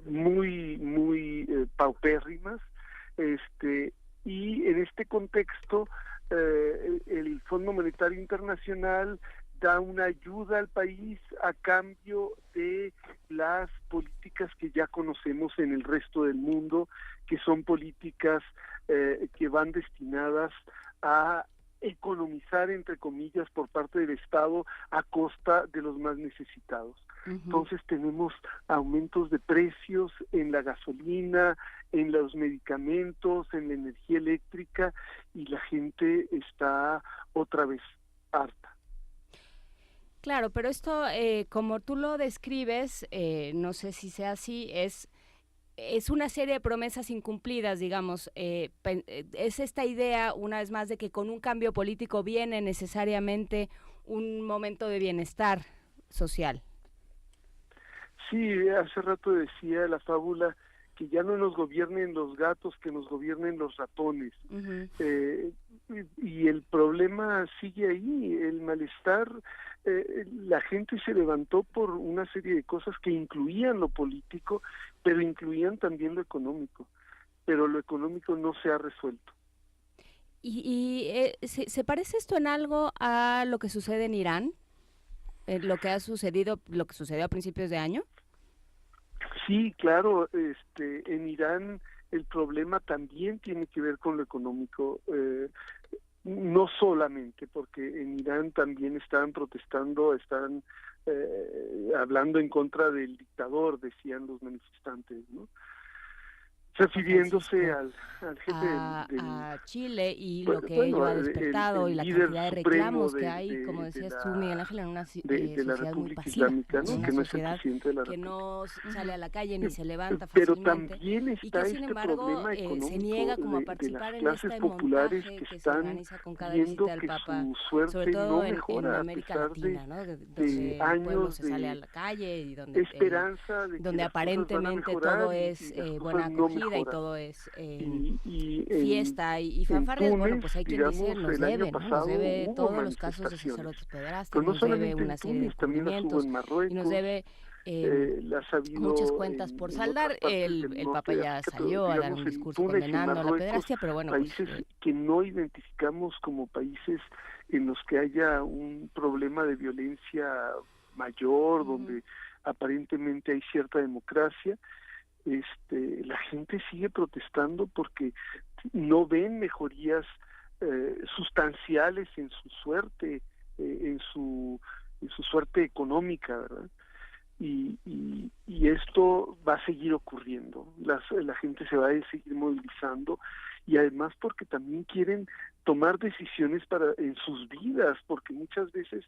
muy paupérrimas, y en este contexto el Fondo Monetario Internacional da una ayuda al país a cambio de las políticas que ya conocemos en el resto del mundo, que son políticas que van destinadas a economizar, entre comillas, por parte del Estado a costa de los más necesitados. Uh-huh. Entonces tenemos aumentos de precios en la gasolina, en los medicamentos, en la energía eléctrica, y la gente está otra vez harta. Claro, pero esto, como tú lo describes, no sé si sea así, es una serie de promesas incumplidas, digamos. Es esta idea, una vez más, de que con un cambio político viene necesariamente un momento de bienestar social. Sí, hace rato decía la fábula que ya no nos gobiernen los gatos, que nos gobiernen los ratones. Uh-huh. Y el problema sigue ahí, el malestar. La gente se levantó por una serie de cosas que incluían lo político, pero incluían también lo económico, pero lo económico no se ha resuelto. ¿Se parece esto en algo a lo que sucede en Irán? Lo que sucedió a principios de año. Sí, claro, en Irán el problema también tiene que ver con lo económico. No solamente, porque en Irán también están protestando, están hablando en contra del dictador, decían los manifestantes, ¿no? refiriéndose al jefe a Chile y lo que ello ha despertado y la cantidad de reclamos que hay, como decías tú, Miguel Ángel, en una sociedad muy pasiva, ¿no? Que no es el presidente de la que no sale a la calle ni se levanta pero fácilmente, también está y que sin embargo se niega como a participar en este montaje que se organiza con cada visita del Papa, sobre todo en América Latina, ¿no? Donde el pueblo se sale a la calle y donde aparentemente todo es buena acogida y todo es fiesta y fanfarrias. Bueno, pues hay quien dice, nos debe todos los casos de sacerdotes pederastas, nos debe una serie de descubrimientos y nos debe muchas cuentas por saldar. El Papa ya salió a dar un discurso condenando a la pederastia, pero bueno, países que no identificamos como países en los que haya un problema de violencia mayor, donde aparentemente hay cierta democracia, la gente sigue protestando porque no ven mejorías sustanciales en su suerte, en su suerte económica, ¿verdad? Y esto va a seguir ocurriendo. La gente se va a seguir movilizando, y además porque también quieren tomar decisiones en sus vidas, porque muchas veces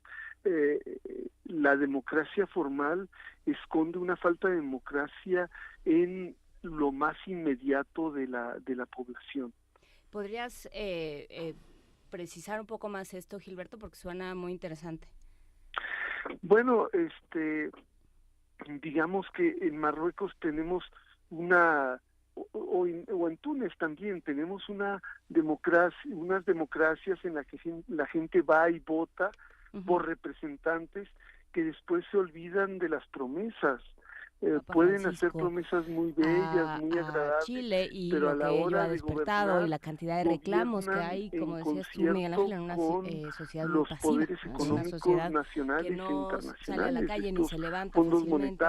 la democracia formal esconde una falta de democracia en lo más inmediato de la población. ¿Podrías precisar un poco más esto, Gilberto, porque suena muy interesante? Bueno, digamos que en Marruecos tenemos o en Túnez también tenemos unas democracias en las que la gente va y vota por representantes que después se olvidan de las promesas. Pueden hacer promesas muy bellas, muy agradables, Chile y pero lo que ello ha despertado y la cantidad de reclamos que hay, como decías tú, Miguel Ángel, en una sociedad muy pasiva, en una sociedad que no sale a la calle ni se levanta fácilmente,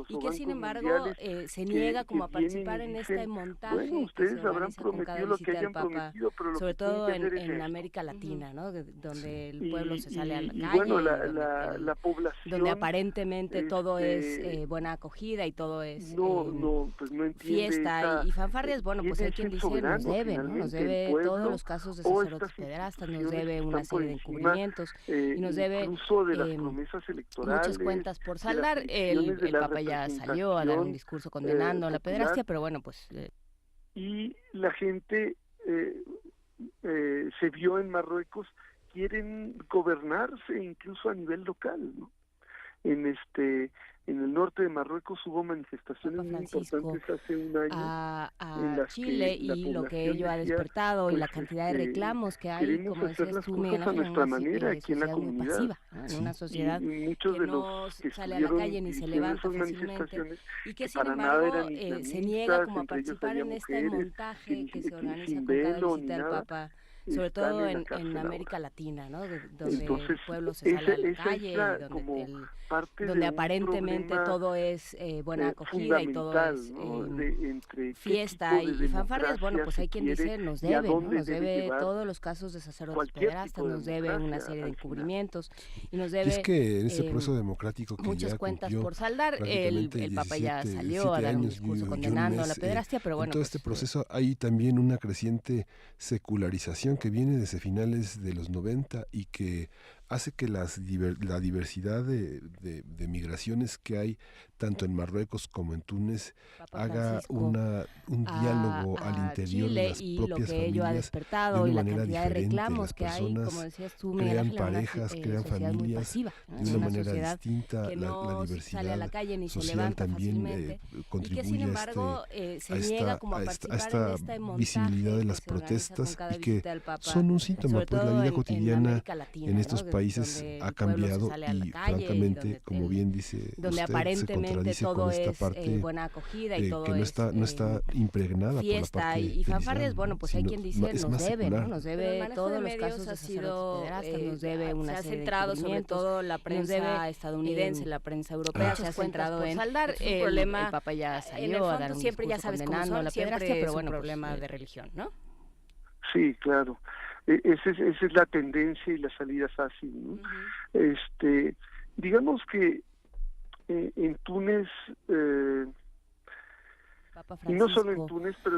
y que sin embargo se niega como a participar en este montaje que se organiza con cada visita del Papa, sobre todo en América Latina, ¿no? Donde el pueblo se sale a la calle, bueno, la población, donde aparentemente todo es buena acogida y todo es pues no fiesta y fanfarrias. Bueno, pues hay quien dice, nos debe, ¿no? Nos debe todos los casos de sacerdotes pederastas, nos debe una serie de encubrimientos y nos debe muchas cuentas por saldar. El Papa ya salió a dar un discurso condenando a la pederastia, pero bueno, pues y la gente se vio en Marruecos, quieren gobernarse incluso a nivel local, ¿no? En el norte de Marruecos hubo manifestaciones muy importantes hace un año a Chile y lo que ello ha despertado y la cantidad de reclamos que hay, como decías tú, Miguel Ángel, en una sociedad muy pasiva, ¿no? En una sociedad que no sale a la calle ni se levanta fácilmente y que sin embargo se niega como a participar en este montaje que se organiza con cada visita del Papa, sobre todo en América Latina, ¿no? Donde el pueblo se sale a la calle y donde aparentemente todo es buena acogida y todo es fiesta y fanfarrias. Bueno, pues hay quien dice, nos debe, ¿no? Nos debe todos los casos de sacerdotes pederastas, nos debe una serie de encubrimientos y nos debe es que en ese proceso democrático que muchas ya cuentas por saldar. El Papa ya salió a dar un discurso condenando a la pederastia, pero bueno, en todo este proceso hay también una creciente secularización que viene desde finales de los 90 y que hace que la diversidad de migraciones que hay tanto en Marruecos como en Túnez haga un diálogo al interior Chile de las y propias lo que ello ha familias despertado de y una la manera cantidad de diferente. reclamos Las que hay, personas como decías tú, Miguel crean Ángel, parejas, crean sociedad muy familias pasiva, ¿no? de una manera sociedad distinta. que La no diversidad sale a la calle ni se social levanta también fácilmente y contribuye que sin embargo se niega como a participar esta en este montaje visibilidad de las que se organiza con protestas cada y que visita del Papa, son un síntoma, sobre pues la todo vida en cotidiana América Latina, en estos ¿no? países Donde ha el pueblo se cambiado sale a la y calle francamente, como bien dice donde usted, se aparentemente contradice todo con esta es parte buena acogida y todo que no está impregnada fiesta por la parte y fanfarrias. Islam, Bueno, pues hay quien dice, es nos más debe, ¿no? secular. Nos debe todos los casos de sacerdotes pederastas, nos debe una serie de centrado sobre todo la prensa estadounidense, la prensa europea se ha centrado en saldar el problema. El Papa ya salió a dar un siempre ya sabes cómo son, la pederastia, pero bueno, problema pues, de religión, ¿no? Sí, claro. Esa es la tendencia y la salida fácil, ¿no? Digamos que en Túnez y no solo en Túnez, pero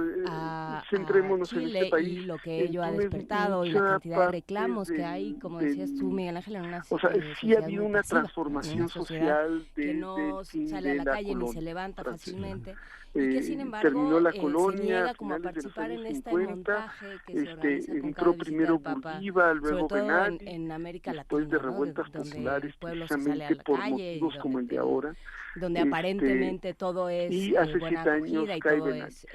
centrémonos Chile, en este país. Y lo que ello ha despertado y la cantidad de reclamos que hay, como decías tú, Miguel Ángel, en una o sea, sí ha habido una pasiva, transformación una social que no sale a la calle ni se levanta fácilmente, y que sin embargo terminó la colonia, se niega como a participar en este montaje que se organiza con entró cada primero visita al Papa, Bolívar, sobre luego todo Benadi, en América después Latina, de revueltas donde populares, el pueblo se sale a precisamente la por calle, motivos como el de ahora, donde aparentemente todo es y hace buena 7 años acogida y cae todo Benadi. es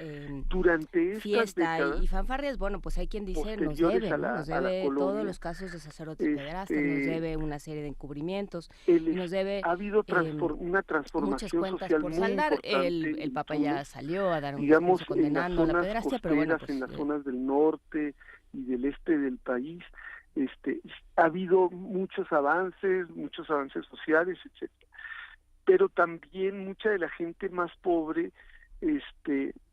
Durante estas fiesta décadas, y fanfarrias. Bueno, pues hay quien dice nos debe colonia, todos los casos de sacerdotes pederastas, nos debe una serie de encubrimientos y nos debe ha habido una transformación muchas cuentas social por muy saldar. importante El Papa ya salió a dar un digamos, discurso condenando la pederastia, pero bueno, pues, en las zonas del norte y del este del país, ha habido muchos avances sociales, etcétera. Pero también mucha de la gente más pobre,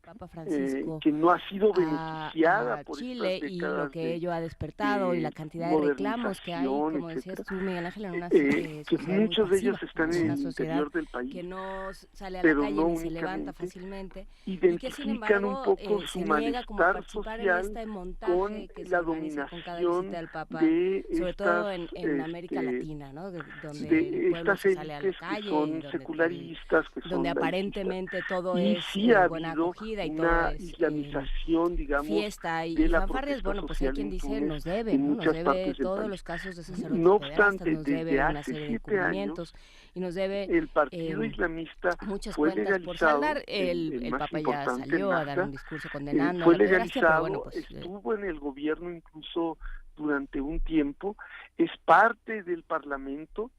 Papa Francisco, que no ha sido beneficiada a por Chile estas y lo décadas que ello ha despertado y la cantidad de reclamos que hay, como decías tú, Miguel Ángel, en una sociedad muchos de ellos pasiva, están en una el sociedad interior del país, que no sale a la calle no ni se levanta fácilmente, y que sin identifican embargo un poco su se niega como a malestar participar en social este montaje con que se la organiza con cada dominación visita del Papa, de sobre todo estas, en América Latina, ¿no? Donde de el pueblo estas se sale a la élites calle, que son y secularistas, que son donde laicistas. aparentemente todo Y es sí ha buena habido acogida y una todo es islamización, digamos, fiesta y de la fanfarrias. Bueno, pues hay social quien en dice Túnez, nos debe, en ¿no? Nos muchas debe partes del todos país. los casos de sacerdotes No pederastas, obstante, nos debe desde una hace serie de 7 años, encubrimientos y nos debe el partido islamista muchas fue cuentas por legalizado, saldar. El más Papa ya importante, salió a Nazca, dar un discurso condenando fue la pederastia, pero legalizado, bueno, pues estuvo en el gobierno incluso durante un tiempo, es parte del Parlamento.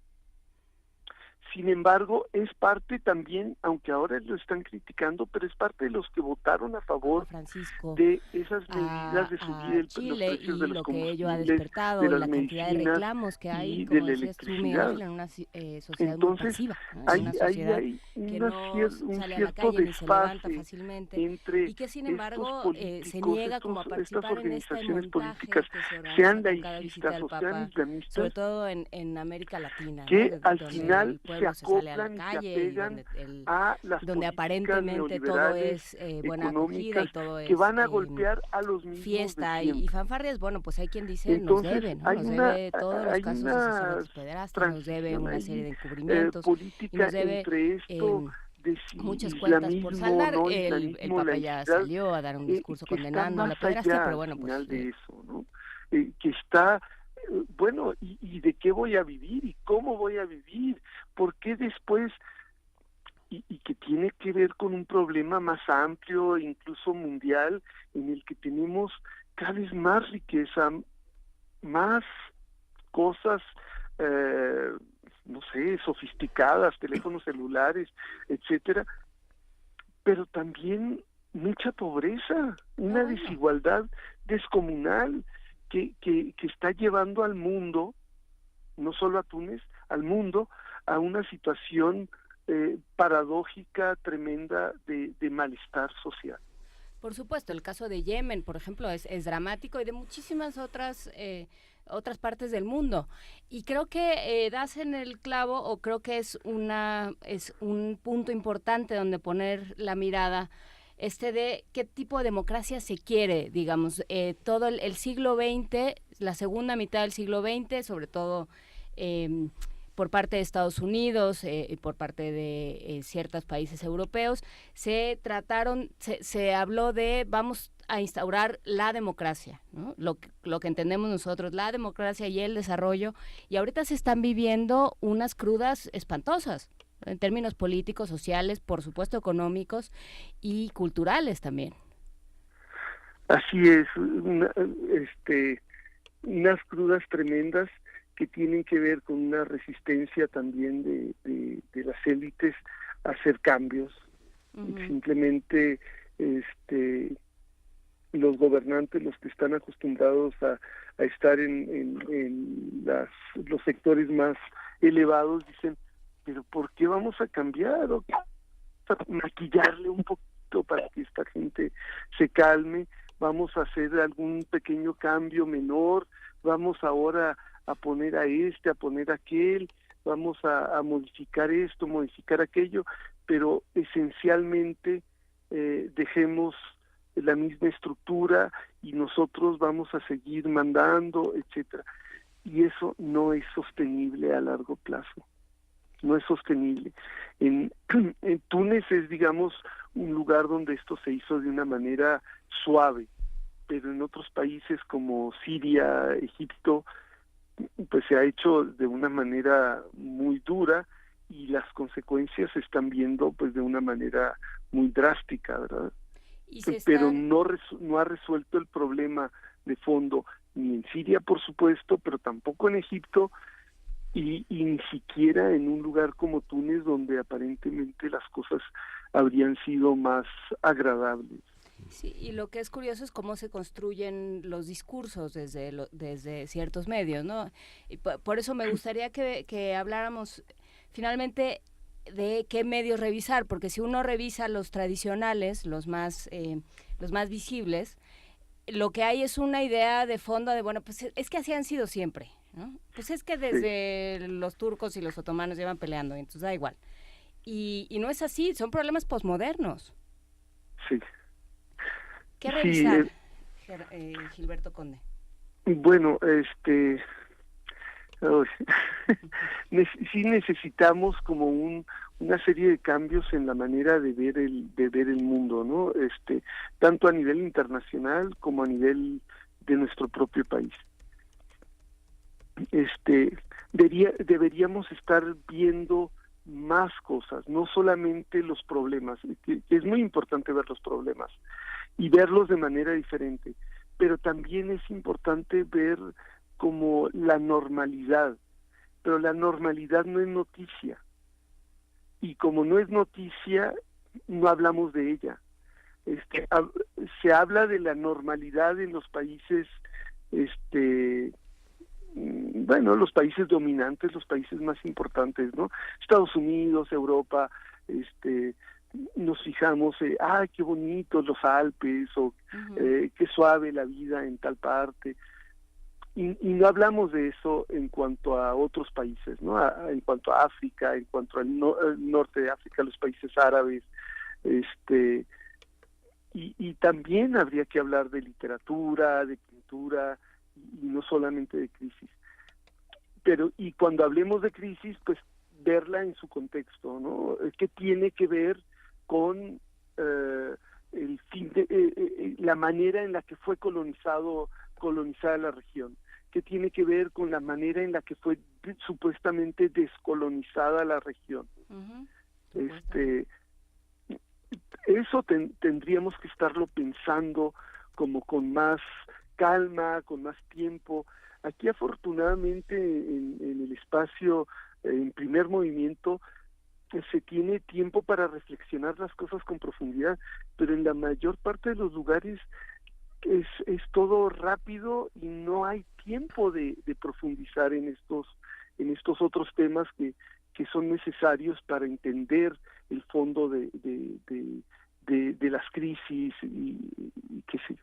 Sin embargo, es parte también, aunque ahora lo están criticando, pero es parte de los que votaron a favor de esas medidas de subir los precios de los lo que ello ha combustibles, despertado, de las la cantidad de medicinas reclamos que hay, y de como la decías tú, Miguel electricidad. Ángel, en una sociedad muy Entonces, pasiva, ¿no? hay Una sociedad un que no sale a la cierto calle ni se levanta desfase fácilmente entre y que sin embargo se políticos, niega como a participar en este organizaciones montaje políticas, que se organiza sean con cada visita laicistas del o sean Papa, islamistas, sobre todo en América Latina, que ¿no? al donde final el pueblo se sale a la acoplan y se calle y apegan a las donde políticas aparentemente todo es buena acogida y económicas todo es que van a golpear a los mismos fiesta de siempre. y fanfarrias. Bueno, pues hay quien dice Entonces, nos debe, ¿no? hay Nos una- debe todos los hay casos de una sacerdotes pederastas, nos debe una serie de encubrimientos y política nos debe entre esto de muchas cuentas por saldar. ¿no? El Islamismo, Papa ya laicidad, salió a dar un discurso que está condenando la más pederastia, allá pero bueno, al pues final de eso, ¿no? Que está bueno, y de qué voy a vivir y cómo voy a vivir, por qué después, y que tiene que ver con un problema más amplio, incluso mundial, en el que tenemos cada vez más riqueza, más cosas, no sé, sofisticadas, teléfonos celulares, etcétera, pero también mucha pobreza, una desigualdad descomunal que está llevando al mundo, no solo a Túnez, al mundo, a una situación paradójica, tremenda de malestar social. por supuesto, el caso de Yemen, por ejemplo, es dramático y de muchísimas otras partes del mundo. Y creo que das en el clavo, o creo que es un punto importante donde poner la mirada, de qué tipo de democracia se quiere, digamos. Todo el siglo XX, la segunda mitad del siglo XX, sobre todo por parte de Estados Unidos y por parte de ciertos países europeos, se habló de vamos a instaurar la democracia, ¿no? Lo que entendemos nosotros, la democracia y el desarrollo, y ahorita se están viviendo unas crudas espantosas, en términos políticos, sociales, por supuesto económicos y culturales también. Así es, unas crudas tremendas que tienen que ver con una resistencia también de las élites a hacer cambios. Uh-huh. Simplemente los gobernantes, los que están acostumbrados a estar en los sectores más elevados, dicen, pero ¿por qué vamos a cambiar? ¿O qué? Vamos a maquillarle un poquito para que esta gente se calme, vamos a hacer algún pequeño cambio menor, vamos ahora a poner a poner a aquel, vamos a modificar esto, modificar aquello, pero esencialmente dejemos la misma estructura y nosotros vamos a seguir mandando, etcétera. Y eso no es sostenible a largo plazo. No es sostenible. En Túnez es, digamos, un lugar donde esto se hizo de una manera suave, pero en otros países como Siria, Egipto, pues se ha hecho de una manera muy dura y las consecuencias se están viendo pues de una manera muy drástica, ¿verdad? Pero no ha resuelto el problema de fondo ni en Siria, por supuesto, pero tampoco en Egipto y ni siquiera en un lugar como Túnez, donde aparentemente las cosas habrían sido más agradables. Sí, y lo que es curioso es cómo se construyen los discursos desde ciertos medios, ¿no? Y por eso me gustaría que habláramos finalmente de qué medios revisar, porque si uno revisa los tradicionales, los más visibles, lo que hay es una idea de fondo de, bueno, pues es que así han sido siempre, ¿no? Pues es que desde los turcos y los otomanos llevan peleando, entonces da igual. Y no es así, son problemas posmodernos. Sí. ¿Qué revisar, Gilberto Conde? Bueno, sí necesitamos como una serie de cambios en la manera de ver el mundo, ¿no? Tanto a nivel internacional como a nivel de nuestro propio país. Deberíamos estar viendo más cosas, no solamente los problemas, que es muy importante ver los problemas y verlos de manera diferente, pero también es importante ver como la normalidad, pero la normalidad no es noticia, y como no es noticia, no hablamos de ella. Se habla de la normalidad en los países, los países dominantes, los países más importantes, ¿no? Estados Unidos, Europa, nos fijamos, qué bonitos los Alpes, o qué suave la vida en tal parte, y no hablamos de eso en cuanto a otros países, ¿no? En cuanto a África, en cuanto al norte de África, los países árabes, y también habría que hablar de literatura, de pintura, y no solamente de crisis. Y cuando hablemos de crisis, pues verla en su contexto, ¿no? ¿Qué tiene que ver con el fin de la manera en la que fue colonizada la región? ¿Qué tiene que ver con la manera en la que fue supuestamente descolonizada la región? Eso tendríamos que estarlo pensando como con más calma, con más tiempo. Aquí afortunadamente en el espacio, en Primer Movimiento, se tiene tiempo para reflexionar las cosas con profundidad, pero en la mayor parte de los lugares es todo rápido y no hay tiempo de profundizar en estos otros temas que son necesarios para entender el fondo de las crisis y qué sé yo.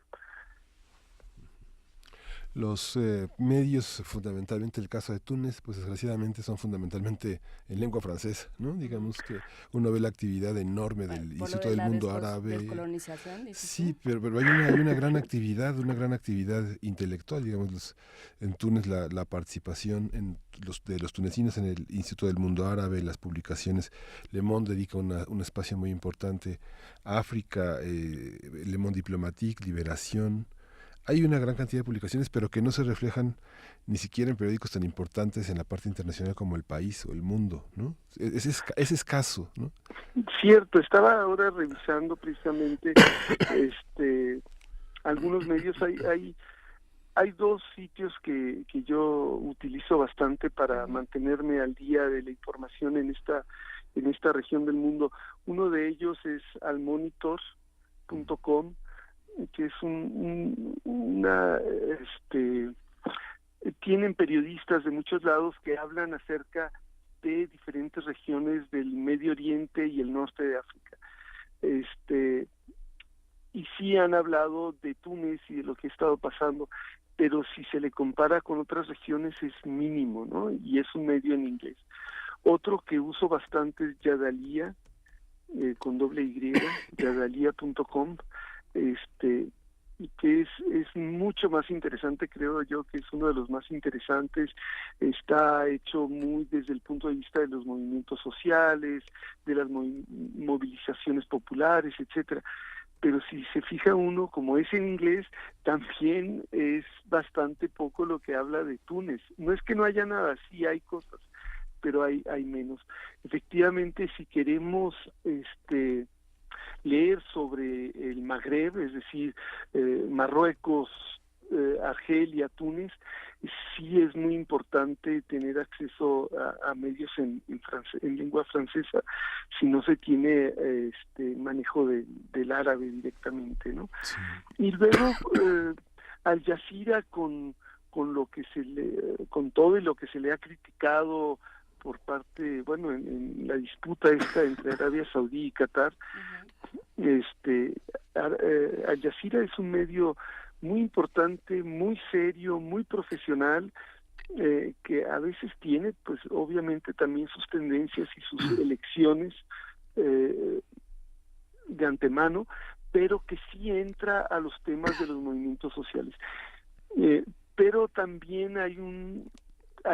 Los medios, fundamentalmente el caso de Túnez, pues desgraciadamente son fundamentalmente en lengua francesa, ¿no? Digamos que uno ve la actividad enorme del Instituto del Mundo Árabe. Sí, pero hay una gran actividad, intelectual, digamos, en Túnez la participación de los tunecinos en el Instituto del Mundo Árabe, las publicaciones. Le Monde dedica un espacio muy importante a África, Le Monde Diplomatique, Liberación. Hay una gran cantidad de publicaciones, pero que no se reflejan ni siquiera en periódicos tan importantes en la parte internacional como El País o El Mundo, ¿no? Es escaso, ¿no? Cierto, estaba ahora revisando precisamente algunos medios. Hay dos sitios que yo utilizo bastante para mantenerme al día de la información en esta región del mundo. Uno de ellos es almonitor.com, que es tienen periodistas de muchos lados que hablan acerca de diferentes regiones del Medio Oriente y el norte de África. Y sí han hablado de Túnez y de lo que ha estado pasando, pero si se le compara con otras regiones es mínimo, ¿no? Y es un medio en inglés. Otro que uso bastante es Yadalia, con doble Y, de adalia.com, y que es mucho más interesante, creo yo, que es uno de los más interesantes. Está hecho muy desde el punto de vista de los movimientos sociales, de las movilizaciones populares, etcétera. Pero si se fija uno, como es en inglés, también es bastante poco lo que habla de Túnez. No es que no haya nada, sí hay cosas, pero hay menos. Efectivamente, si queremos leer sobre el Magreb, es decir, Marruecos, Argelia, Túnez, sí es muy importante tener acceso a medios en lengua francesa, si no se tiene manejo del árabe directamente, ¿no? Sí. Y luego Al Jazeera con lo que con todo y lo que se le ha criticado por parte, bueno, en la disputa esta entre Arabia Saudí y Qatar, Al Jazeera es un medio muy importante, muy serio, muy profesional, que a veces tiene, pues obviamente también sus tendencias y sus elecciones de antemano, pero que sí entra a los temas de los movimientos sociales. Pero también hay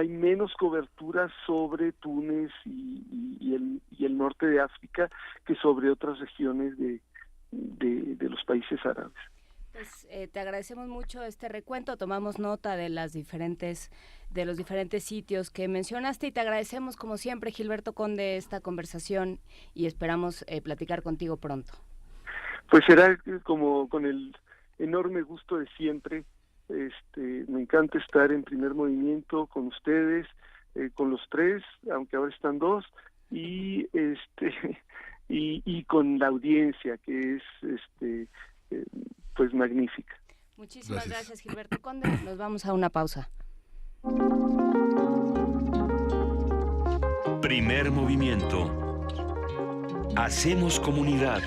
menos cobertura sobre Túnez y el norte de África que sobre otras regiones de los países árabes. Pues, te agradecemos mucho este recuento, tomamos nota de los diferentes sitios que mencionaste y te agradecemos como siempre, Gilberto Conde, esta conversación y esperamos platicar contigo pronto. Pues será como con el enorme gusto de siempre. Me encanta estar en Primer Movimiento con ustedes, con los tres, aunque ahora están dos, y con la audiencia que es pues magnífica. Muchísimas gracias, Gilberto Conde. Nos vamos a una pausa. Primer Movimiento. Hacemos comunidad.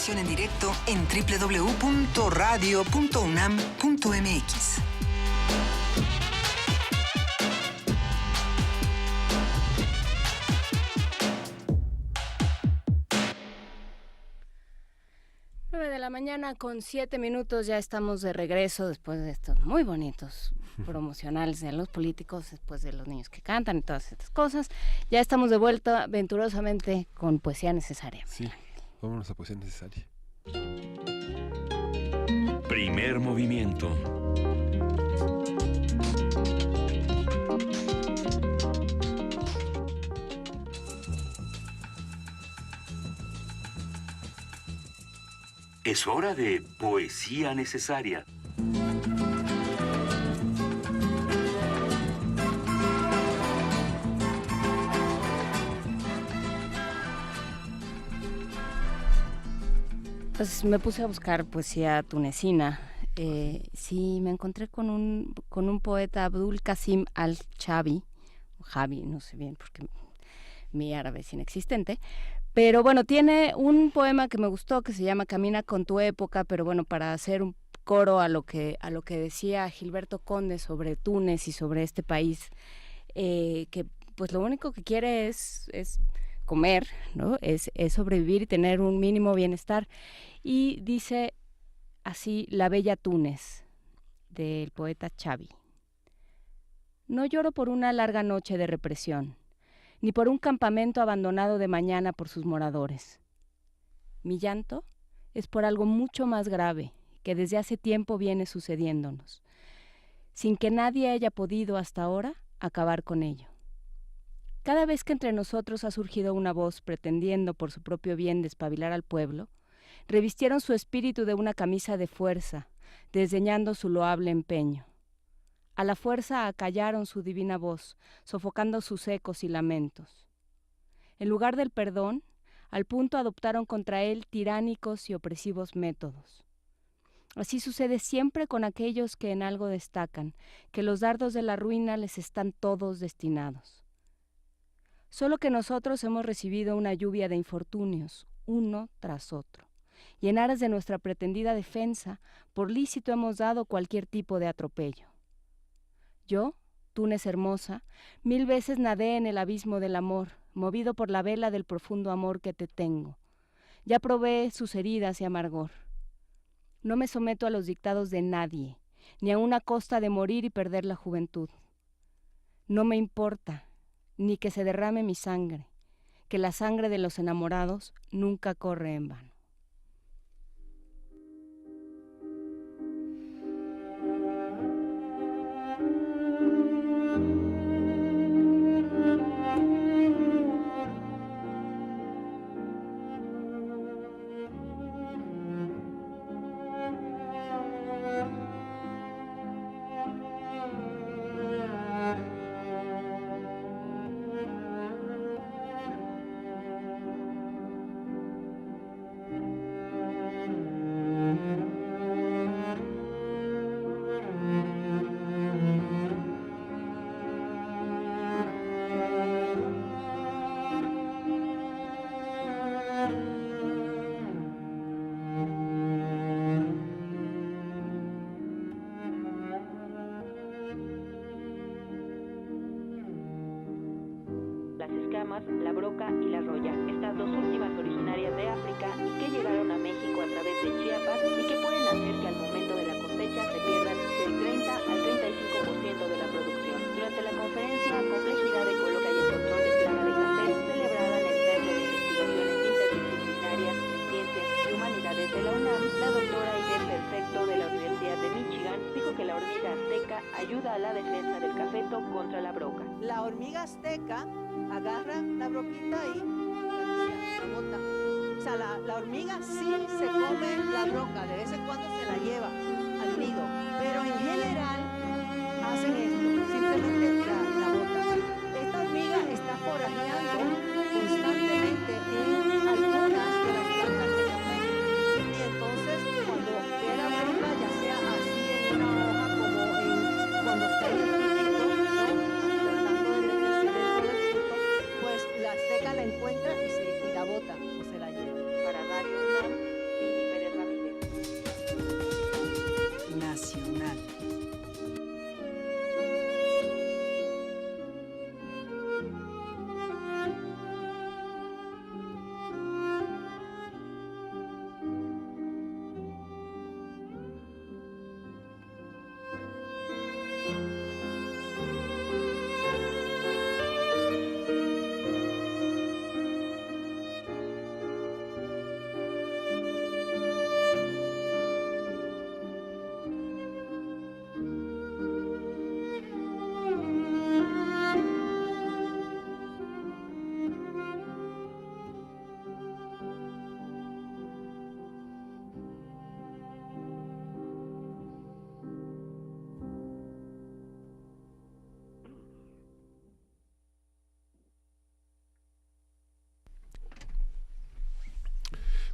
En directo en www.radio.unam.mx. Mañana con 7 minutos, ya estamos de regreso después de estos muy bonitos promocionales de los políticos, después de los niños que cantan y todas estas cosas. Ya estamos de vuelta venturosamente con Poesía Necesaria. Sí. Vámonos a Poesía Necesaria. Primer Movimiento. Es hora de Poesía Necesaria. Pues me puse a buscar poesía tunecina. Sí, me encontré con un poeta, Abdul Qasim al-Chabi, Javi, no sé bien porque mi árabe es inexistente, pero bueno, tiene un poema que me gustó que se llama Camina con tu época, pero bueno, para hacer un coro a lo que decía Gilberto Conde sobre Túnez y sobre este país, que pues lo único que quiere es comer, ¿no? Es sobrevivir y tener un mínimo bienestar. Y dice así La Bella Túnez, del poeta Xavi. No lloro por una larga noche de represión, ni por un campamento abandonado de mañana por sus moradores. Mi llanto es por algo mucho más grave que desde hace tiempo viene sucediéndonos, sin que nadie haya podido hasta ahora acabar con ello. Cada vez que entre nosotros ha surgido una voz pretendiendo por su propio bien despabilar al pueblo, revistieron su espíritu de una camisa de fuerza, desdeñando su loable empeño. A la fuerza acallaron su divina voz, sofocando sus ecos y lamentos. En lugar del perdón, al punto adoptaron contra él tiránicos y opresivos métodos. Así sucede siempre con aquellos que en algo destacan, que los dardos de la ruina les están todos destinados. Solo que nosotros hemos recibido una lluvia de infortunios, uno tras otro, y en aras de nuestra pretendida defensa, por lícito hemos dado cualquier tipo de atropello. Yo, Túnez hermosa, 1000 veces nadé en el abismo del amor, movido por la vela del profundo amor que te tengo. Ya probé sus heridas y amargor. No me someto a los dictados de nadie, ni a una costa de morir y perder la juventud. No me importa, ni que se derrame mi sangre, que la sangre de los enamorados nunca corre en vano. La broca y la roya, estas dos últimas originarias de África y que llegaron a México a través de Chiapas y que pueden hacer que al momento de la cosecha se pierdan del 30 al 35% de la producción. Durante la conferencia Complejidad Ecológica y el Control de Plaga de Café, celebrada en el Centro de Investigaciones Interdisciplinarias en Ciencias y Humanidades de la UNAM, la doctora Aide Perfecto de la Universidad de Michigan dijo que la hormiga azteca ayuda a la defensa del cafeto contra la broca. La hormiga azteca agarra la broquita y la bota. O sea, la hormiga sí se come la broca, de vez en cuando se la lleva al nido, pero en general hacen esto, simplemente la bota. Esta hormiga está forajeando constantemente en algunas de las plantas de café, y entonces cuando ve la broca, ya sea así en una hoja como cuando está en el fruto, tratando de meterse dentro del fruto, pues la azteca la encuentra y la bota o se la lleva. Para Radio UNAM, Lili Pérez Ramírez. Nacional.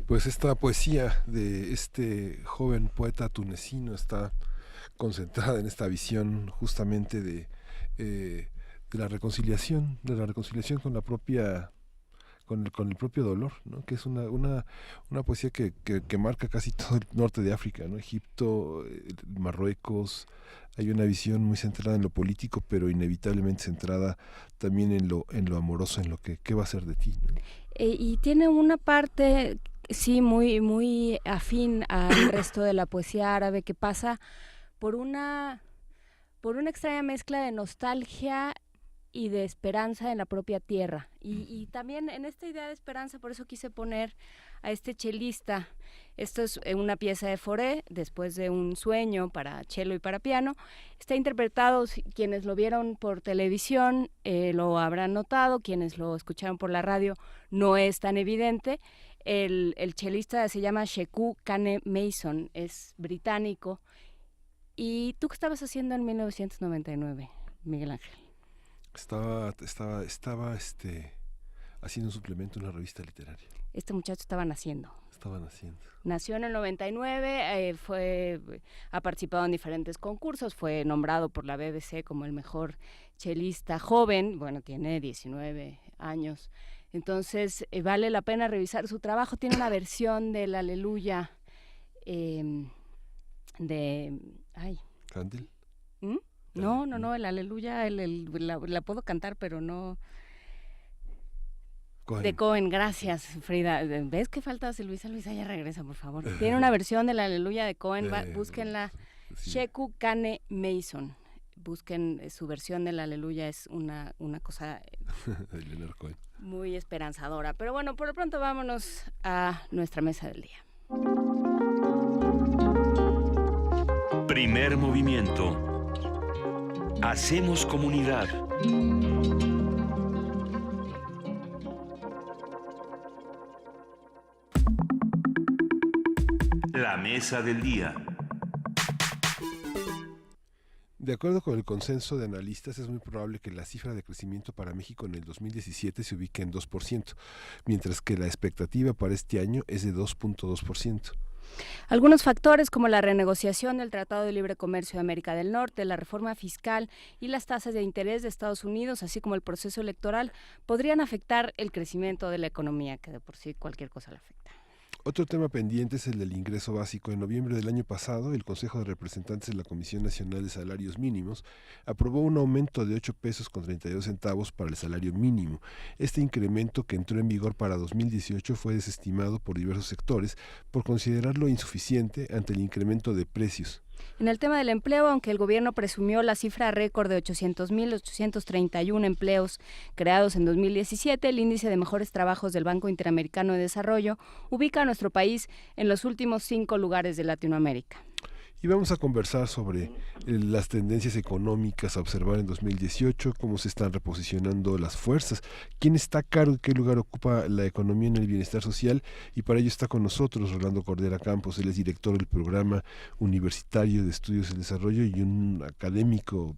Pues esta poesía de este joven poeta tunecino está concentrada en esta visión justamente de la reconciliación con con el propio dolor, ¿no? Que es una poesía que marca casi todo el norte de África, ¿no? Egipto, Marruecos. Hay una visión muy centrada en lo político, pero inevitablemente centrada también en lo amoroso, en lo que qué va a ser de ti, ¿no? Y tiene una parte, sí, muy, muy afín al resto de la poesía árabe, que pasa por una extraña mezcla de nostalgia y de esperanza en la propia tierra. Y también en esta idea de esperanza, por eso quise poner a este chelista. Esto es una pieza de Fauré, después de un sueño para cello y para piano. Está interpretado, quienes lo vieron por televisión lo habrán notado, quienes lo escucharon por la radio no es tan evidente. El chelista se llama Sheku Kane Mason, es británico. ¿Y tú qué estabas haciendo en 1999, Miguel Ángel? Estaba haciendo un suplemento en una revista literaria. Este muchacho estaba naciendo. Nació en el 99, ha participado en diferentes concursos, fue nombrado por la BBC como el mejor chelista joven, bueno, tiene 19 años. Entonces, vale la pena revisar su trabajo. Tiene una versión del Aleluya ¿Handel? No, el Aleluya, la puedo cantar, pero no... Cohen. De Cohen, gracias, Frida. ¿Ves qué falta hace Luisa? Luisa, ya regresa, por favor. Tiene una versión del Aleluya de Cohen, búsquenla. Sí. Sheku Kane Mason. Busquen su versión del Aleluya, es una cosa muy esperanzadora. Pero bueno, por lo pronto vámonos a nuestra mesa del día. Primer movimiento. Hacemos comunidad. La mesa del día. De acuerdo con el consenso de analistas, es muy probable que la cifra de crecimiento para México en el 2017 se ubique en 2%, mientras que la expectativa para este año es de 2.2%. Algunos factores como la renegociación del Tratado de Libre Comercio de América del Norte, la reforma fiscal y las tasas de interés de Estados Unidos, así como el proceso electoral, podrían afectar el crecimiento de la economía, que de por sí cualquier cosa le afecta. Otro tema pendiente es el del ingreso básico. En noviembre del año pasado, el Consejo de Representantes de la Comisión Nacional de Salarios Mínimos aprobó un aumento de 8 pesos con 32 centavos para el salario mínimo. Este incremento, que entró en vigor para 2018, fue desestimado por diversos sectores por considerarlo insuficiente ante el incremento de precios. En el tema del empleo, aunque el gobierno presumió la cifra récord de 800.831 empleos creados en 2017, el índice de mejores trabajos del Banco Interamericano de Desarrollo ubica a nuestro país en los últimos 5 lugares de Latinoamérica. Y vamos a conversar sobre las tendencias económicas a observar en 2018, cómo se están reposicionando las fuerzas, quién está a cargo y qué lugar ocupa la economía en el bienestar social. Y para ello está con nosotros Rolando Cordera Campos. Él es director del Programa Universitario de Estudios del Desarrollo y un académico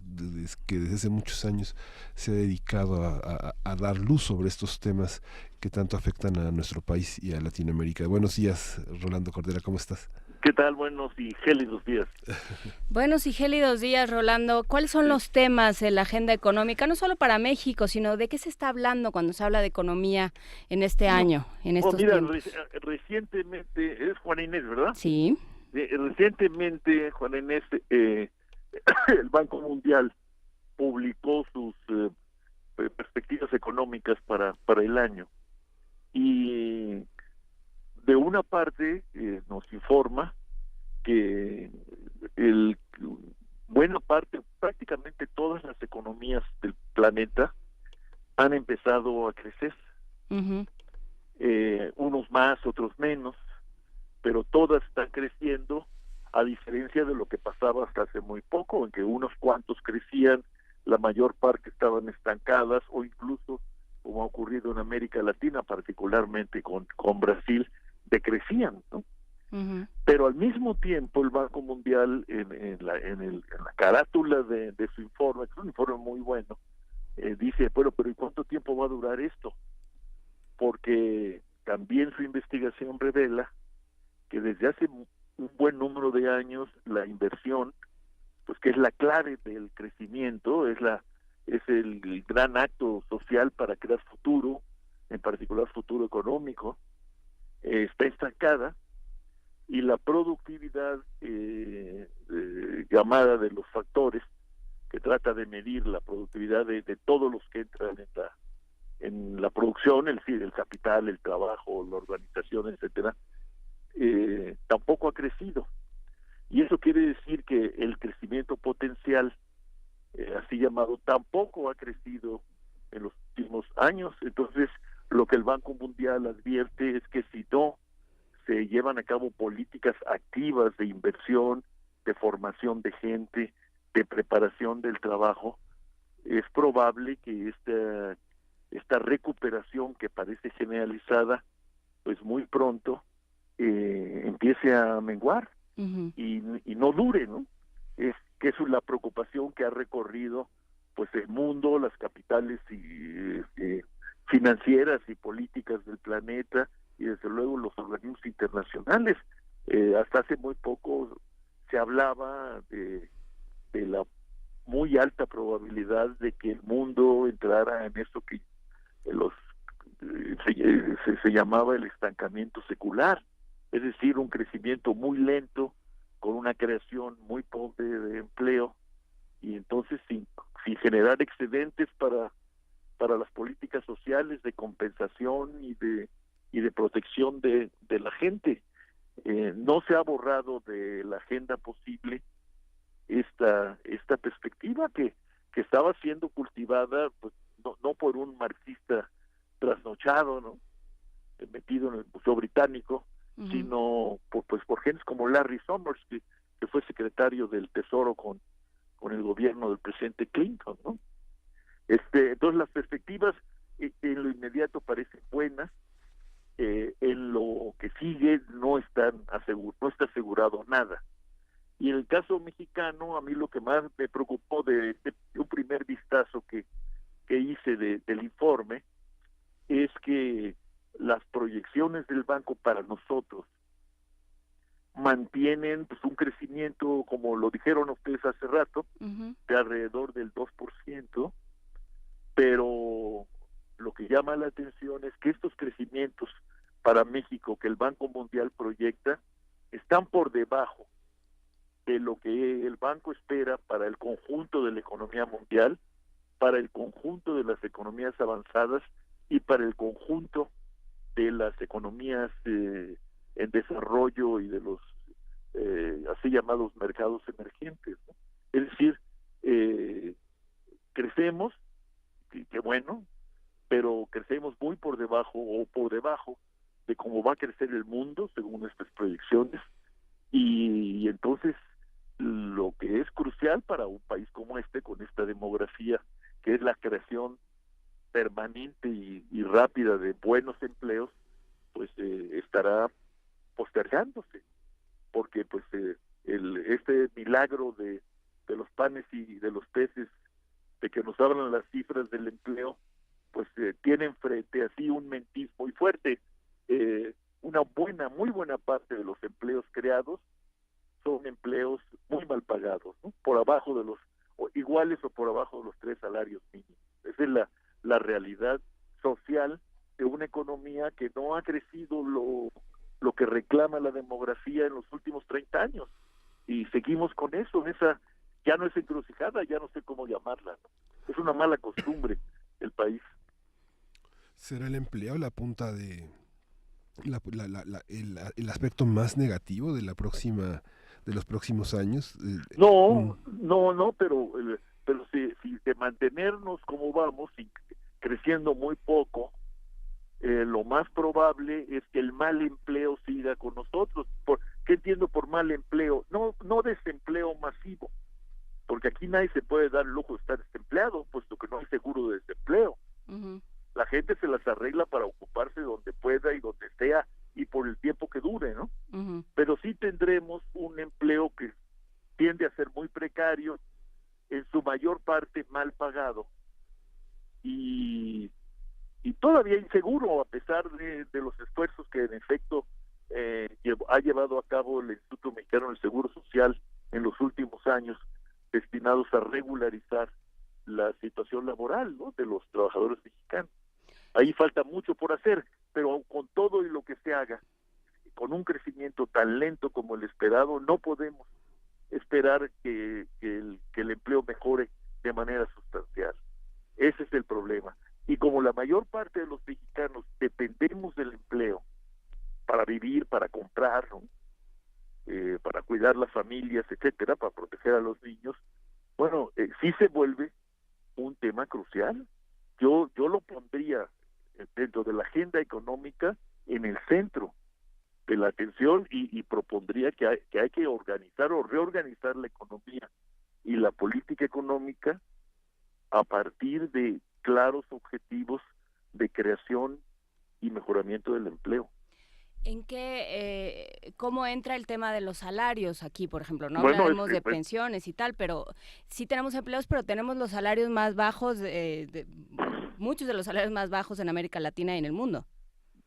que desde hace muchos años se ha dedicado a dar luz sobre estos temas que tanto afectan a nuestro país y a Latinoamérica. Buenos días, Rolando Cordera, ¿cómo estás? ¿Qué tal? Buenos y gélidos días. Buenos y gélidos días, Rolando. ¿Cuáles son los temas de la agenda económica, no solo para México, sino de qué se está hablando cuando se habla de economía en este año, en estos tiempos? Recientemente, es Juana Inés, ¿verdad? Sí. Recientemente, Juana Inés, el Banco Mundial publicó sus perspectivas económicas para el año. Y de una parte nos informa que buena parte, prácticamente todas las economías del planeta han empezado a crecer. Uh-huh. Unos más, otros menos, pero todas están creciendo, a diferencia de lo que pasaba hasta hace muy poco, en que unos cuantos crecían, la mayor parte estaban estancadas, o incluso, como ha ocurrido en América Latina, particularmente con Brasil, decrecían, ¿no? Uh-huh. Pero al mismo tiempo el Banco Mundial en la carátula de su informe, que es un informe muy bueno, dice, bueno, pero ¿y cuánto tiempo va a durar esto? Porque también su investigación revela que desde hace un buen número de años la inversión, pues que es la clave del crecimiento, es el gran acto social para crear futuro, en particular Futuro Económico, está estancada, y la productividad llamada de los factores, que trata de medir la productividad de todos los que entran en la producción, el capital, el trabajo, la organización, etcétera, tampoco ha crecido. Y eso quiere decir que el crecimiento potencial, así llamado, tampoco ha crecido en los últimos años. Entonces, lo que el Banco Mundial advierte es que si no se llevan a cabo políticas activas de inversión, de formación de gente, de preparación del trabajo, es probable que esta recuperación que parece generalizada, pues muy pronto empiece a menguar y no dure, ¿no? Es que eso es la preocupación que ha recorrido pues el mundo, las capitales financieras y políticas del planeta, y desde luego los organismos internacionales. Hasta hace muy poco se hablaba de la muy alta probabilidad de que el mundo entrara en esto que se llamaba el estancamiento secular, es decir, un crecimiento muy lento con una creación muy pobre de empleo, y entonces sin generar excedentes para las políticas sociales de compensación y de protección de la gente. No se ha borrado de la agenda posible esta perspectiva que estaba siendo cultivada, pues, no por un marxista trasnochado, ¿no?, metido en el Museo Británico, sino por gentes como Larry Summers, que fue secretario del Tesoro con el gobierno del presidente Clinton, ¿no? Entonces las perspectivas en lo inmediato parecen buenas, en lo que sigue no está asegurado nada. Y en el caso mexicano, a mí lo que más me preocupó de un primer vistazo que hice del informe es que las proyecciones del banco para nosotros mantienen pues un crecimiento, como lo dijeron ustedes hace rato, de alrededor del 2%, pero lo que llama la atención es que estos crecimientos para México que el Banco Mundial proyecta están por debajo de lo que el banco espera para el conjunto de la economía mundial, para el conjunto de las economías avanzadas y para el conjunto de las economías en desarrollo y de los así llamados mercados emergentes, ¿no? Es decir, crecemos, que bueno, pero crecemos muy por debajo de cómo va a crecer el mundo según estas proyecciones, y entonces lo que es crucial para un país como este, con esta demografía, que es la creación permanente y rápida de buenos empleos, pues estará postergándose, porque pues este milagro de los panes y de los peces, de que nos hablan las cifras del empleo, pues tienen frente a sí un mentiz muy fuerte. Muy buena parte de los empleos creados son empleos muy mal pagados, ¿no?, por abajo de los, o iguales o por abajo de los 3 salarios mínimos. Esa es la realidad social de una economía que no ha crecido lo que reclama la demografía en los últimos 30 años, y seguimos con eso. Esa ya no es encrucijada, ya no sé cómo llamarla, ¿no? Es una mala costumbre el país. ¿Será el empleo la punta de el aspecto más negativo de los próximos años? No, pero si de mantenernos como vamos y creciendo muy poco, lo más probable es que el mal empleo siga con nosotros. ¿Qué entiendo por mal empleo? No desempleo masivo, porque aquí nadie se puede dar el lujo de estar desempleado, puesto que no hay seguro de desempleo. La gente se las arregla para ocuparse donde pueda y donde sea y por el tiempo que dure, ¿no? Pero sí tendremos un empleo que tiende a ser muy precario, en su mayor parte mal pagado y todavía inseguro, a pesar de los esfuerzos que en efecto ha llevado a cabo el Instituto Mexicano del Seguro Social en los últimos años, destinados a regularizar la situación laboral, ¿no?, de los trabajadores mexicanos. Ahí falta mucho por hacer, pero con todo y lo que se haga, con un crecimiento tan lento como el esperado, no podemos esperar que el empleo mejore de manera sustancial. Ese es el problema. Y como la mayor parte de los mexicanos dependemos del empleo para vivir, para comprar, ¿no? Para cuidar las familias, etcétera, para proteger a los niños, bueno, sí se vuelve un tema crucial. Yo lo pondría dentro de la agenda económica en el centro de la atención y propondría que hay que organizar o reorganizar la economía y la política económica a partir de claros objetivos de creación y mejoramiento del empleo. ¿En qué, cómo entra el tema de los salarios aquí, por ejemplo? No Bueno, hablamos de pensiones y tal, pero sí tenemos empleos, pero tenemos los salarios más bajos, muchos de los salarios más bajos en América Latina y en el mundo.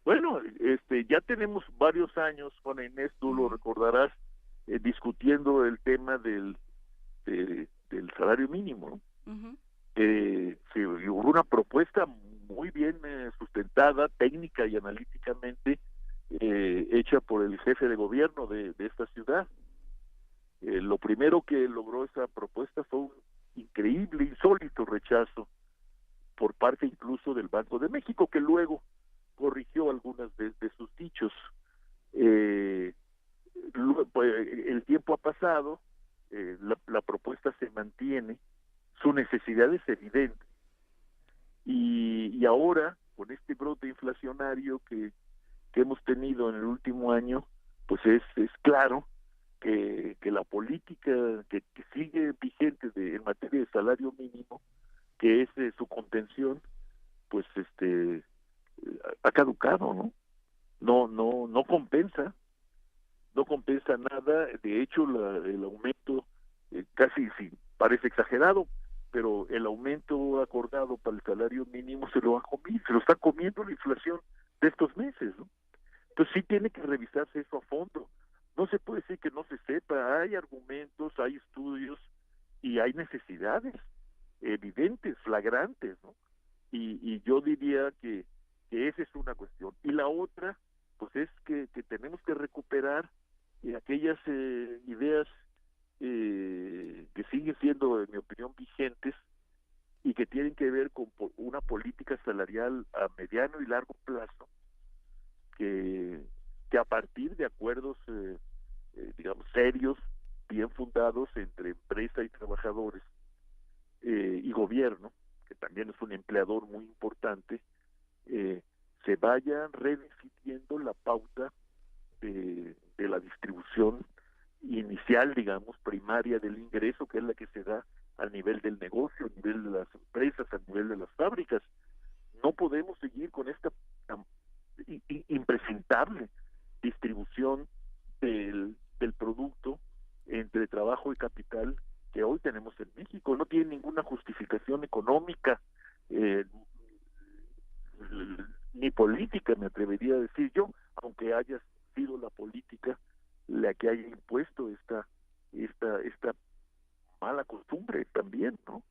Bueno, ya tenemos varios años, Juana Inés, tú lo recordarás, discutiendo el tema del salario mínimo, ¿no? Sí, hubo una propuesta muy bien sustentada, técnica y analíticamente, hecha por el jefe de gobierno de esta ciudad. Lo primero que logró esa propuesta fue un increíble, insólito rechazo por parte incluso del Banco de México, que luego corrigió algunas de sus dichos. El tiempo ha pasado, la propuesta se mantiene, su necesidad es evidente, y ahora con este brote inflacionario que hemos tenido en el último año, pues es claro que la política que sigue vigente en materia de salario mínimo, que es su contención, pues ha caducado, ¿no? No compensa nada. De hecho, el aumento casi sí parece exagerado, pero el aumento acordado para el salario mínimo se lo está comiendo la inflación de estos meses, ¿no? Entonces sí tiene que revisarse eso a fondo. No se puede decir que no se sepa. Hay argumentos, hay estudios y hay necesidades evidentes, flagrantes, ¿no? Y yo diría que esa es una cuestión. Y la otra, pues es que tenemos que recuperar aquellas ideas que siguen siendo, en mi opinión, vigentes y que tienen que ver con una política salarial a mediano y largo plazo, que a partir de acuerdos, digamos, serios, bien fundados entre empresa y trabajadores y gobierno, que también es un empleador muy importante, se vaya redefiniendo la pauta de la distribución inicial, digamos, primaria del ingreso, que es la que se da a nivel del negocio, a nivel de las empresas, a nivel de las fábricas. No podemos seguir con esta impresentable distribución del producto entre trabajo y capital que hoy tenemos en México. No tiene ninguna justificación económica ni política, me atrevería a decir yo, aunque haya sido la política la que haya impuesto esta mala costumbre también, ¿no?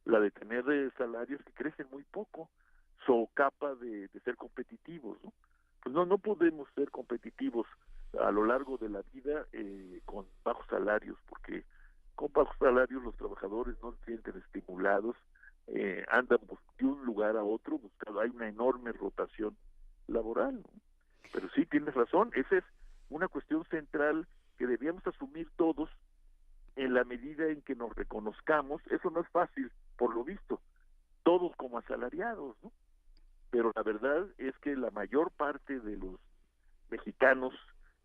La de tener salarios que crecen muy poco, socapa de ser competitivos, ¿no? Pues no podemos ser competitivos a lo largo de la vida con bajos salarios, porque con bajos salarios los trabajadores no se sienten estimulados, andan de un lugar a otro buscando, hay una enorme rotación laboral, ¿no? Pero sí, tienes razón, esa es una cuestión central que debíamos asumir todos en la medida en que nos reconozcamos. Eso no es fácil, por lo visto, todos como asalariados, ¿no? Pero la verdad es que la mayor parte de los mexicanos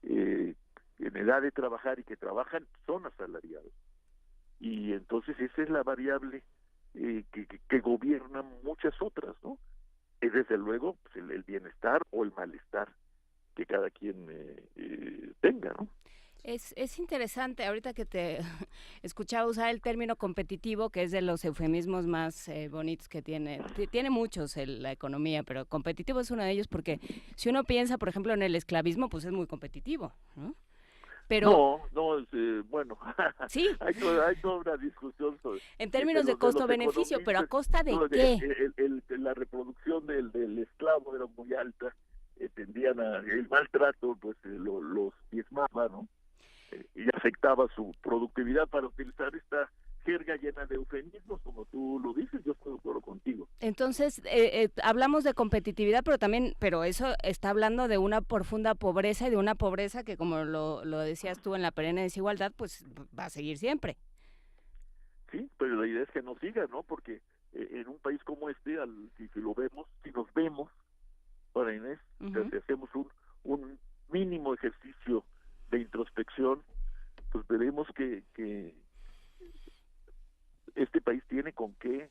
en edad de trabajar y que trabajan son asalariados. Y entonces esa es la variable que gobierna muchas otras, ¿no? Es desde luego pues, el bienestar o el malestar que cada quien tenga, ¿no? Es interesante, ahorita que te escuchaba usar el término competitivo, que es de los eufemismos más bonitos que tiene muchos la economía, pero competitivo es uno de ellos porque si uno piensa, por ejemplo, en el esclavismo, pues es muy competitivo, ¿no? Pero bueno, sí, hay toda una discusión sobre, en términos de costo-beneficio, pero ¿a costa de qué? La reproducción del esclavo era muy alta, tendían el maltrato, pues los diezmaba, ¿no? Y afectaba su productividad, para utilizar esta jerga llena de eufemismos, como tú lo dices. Yo estoy de acuerdo contigo. Entonces, hablamos de competitividad, pero eso está hablando de una profunda pobreza, y de una pobreza que, como lo decías tú, en la perenne desigualdad, pues va a seguir siempre. Sí, pero la idea es que no siga, ¿no? Porque en un país como este, si nos vemos, para Inés, si hacemos un mínimo ejercicio de introspección, pues veremos que este país tiene con qué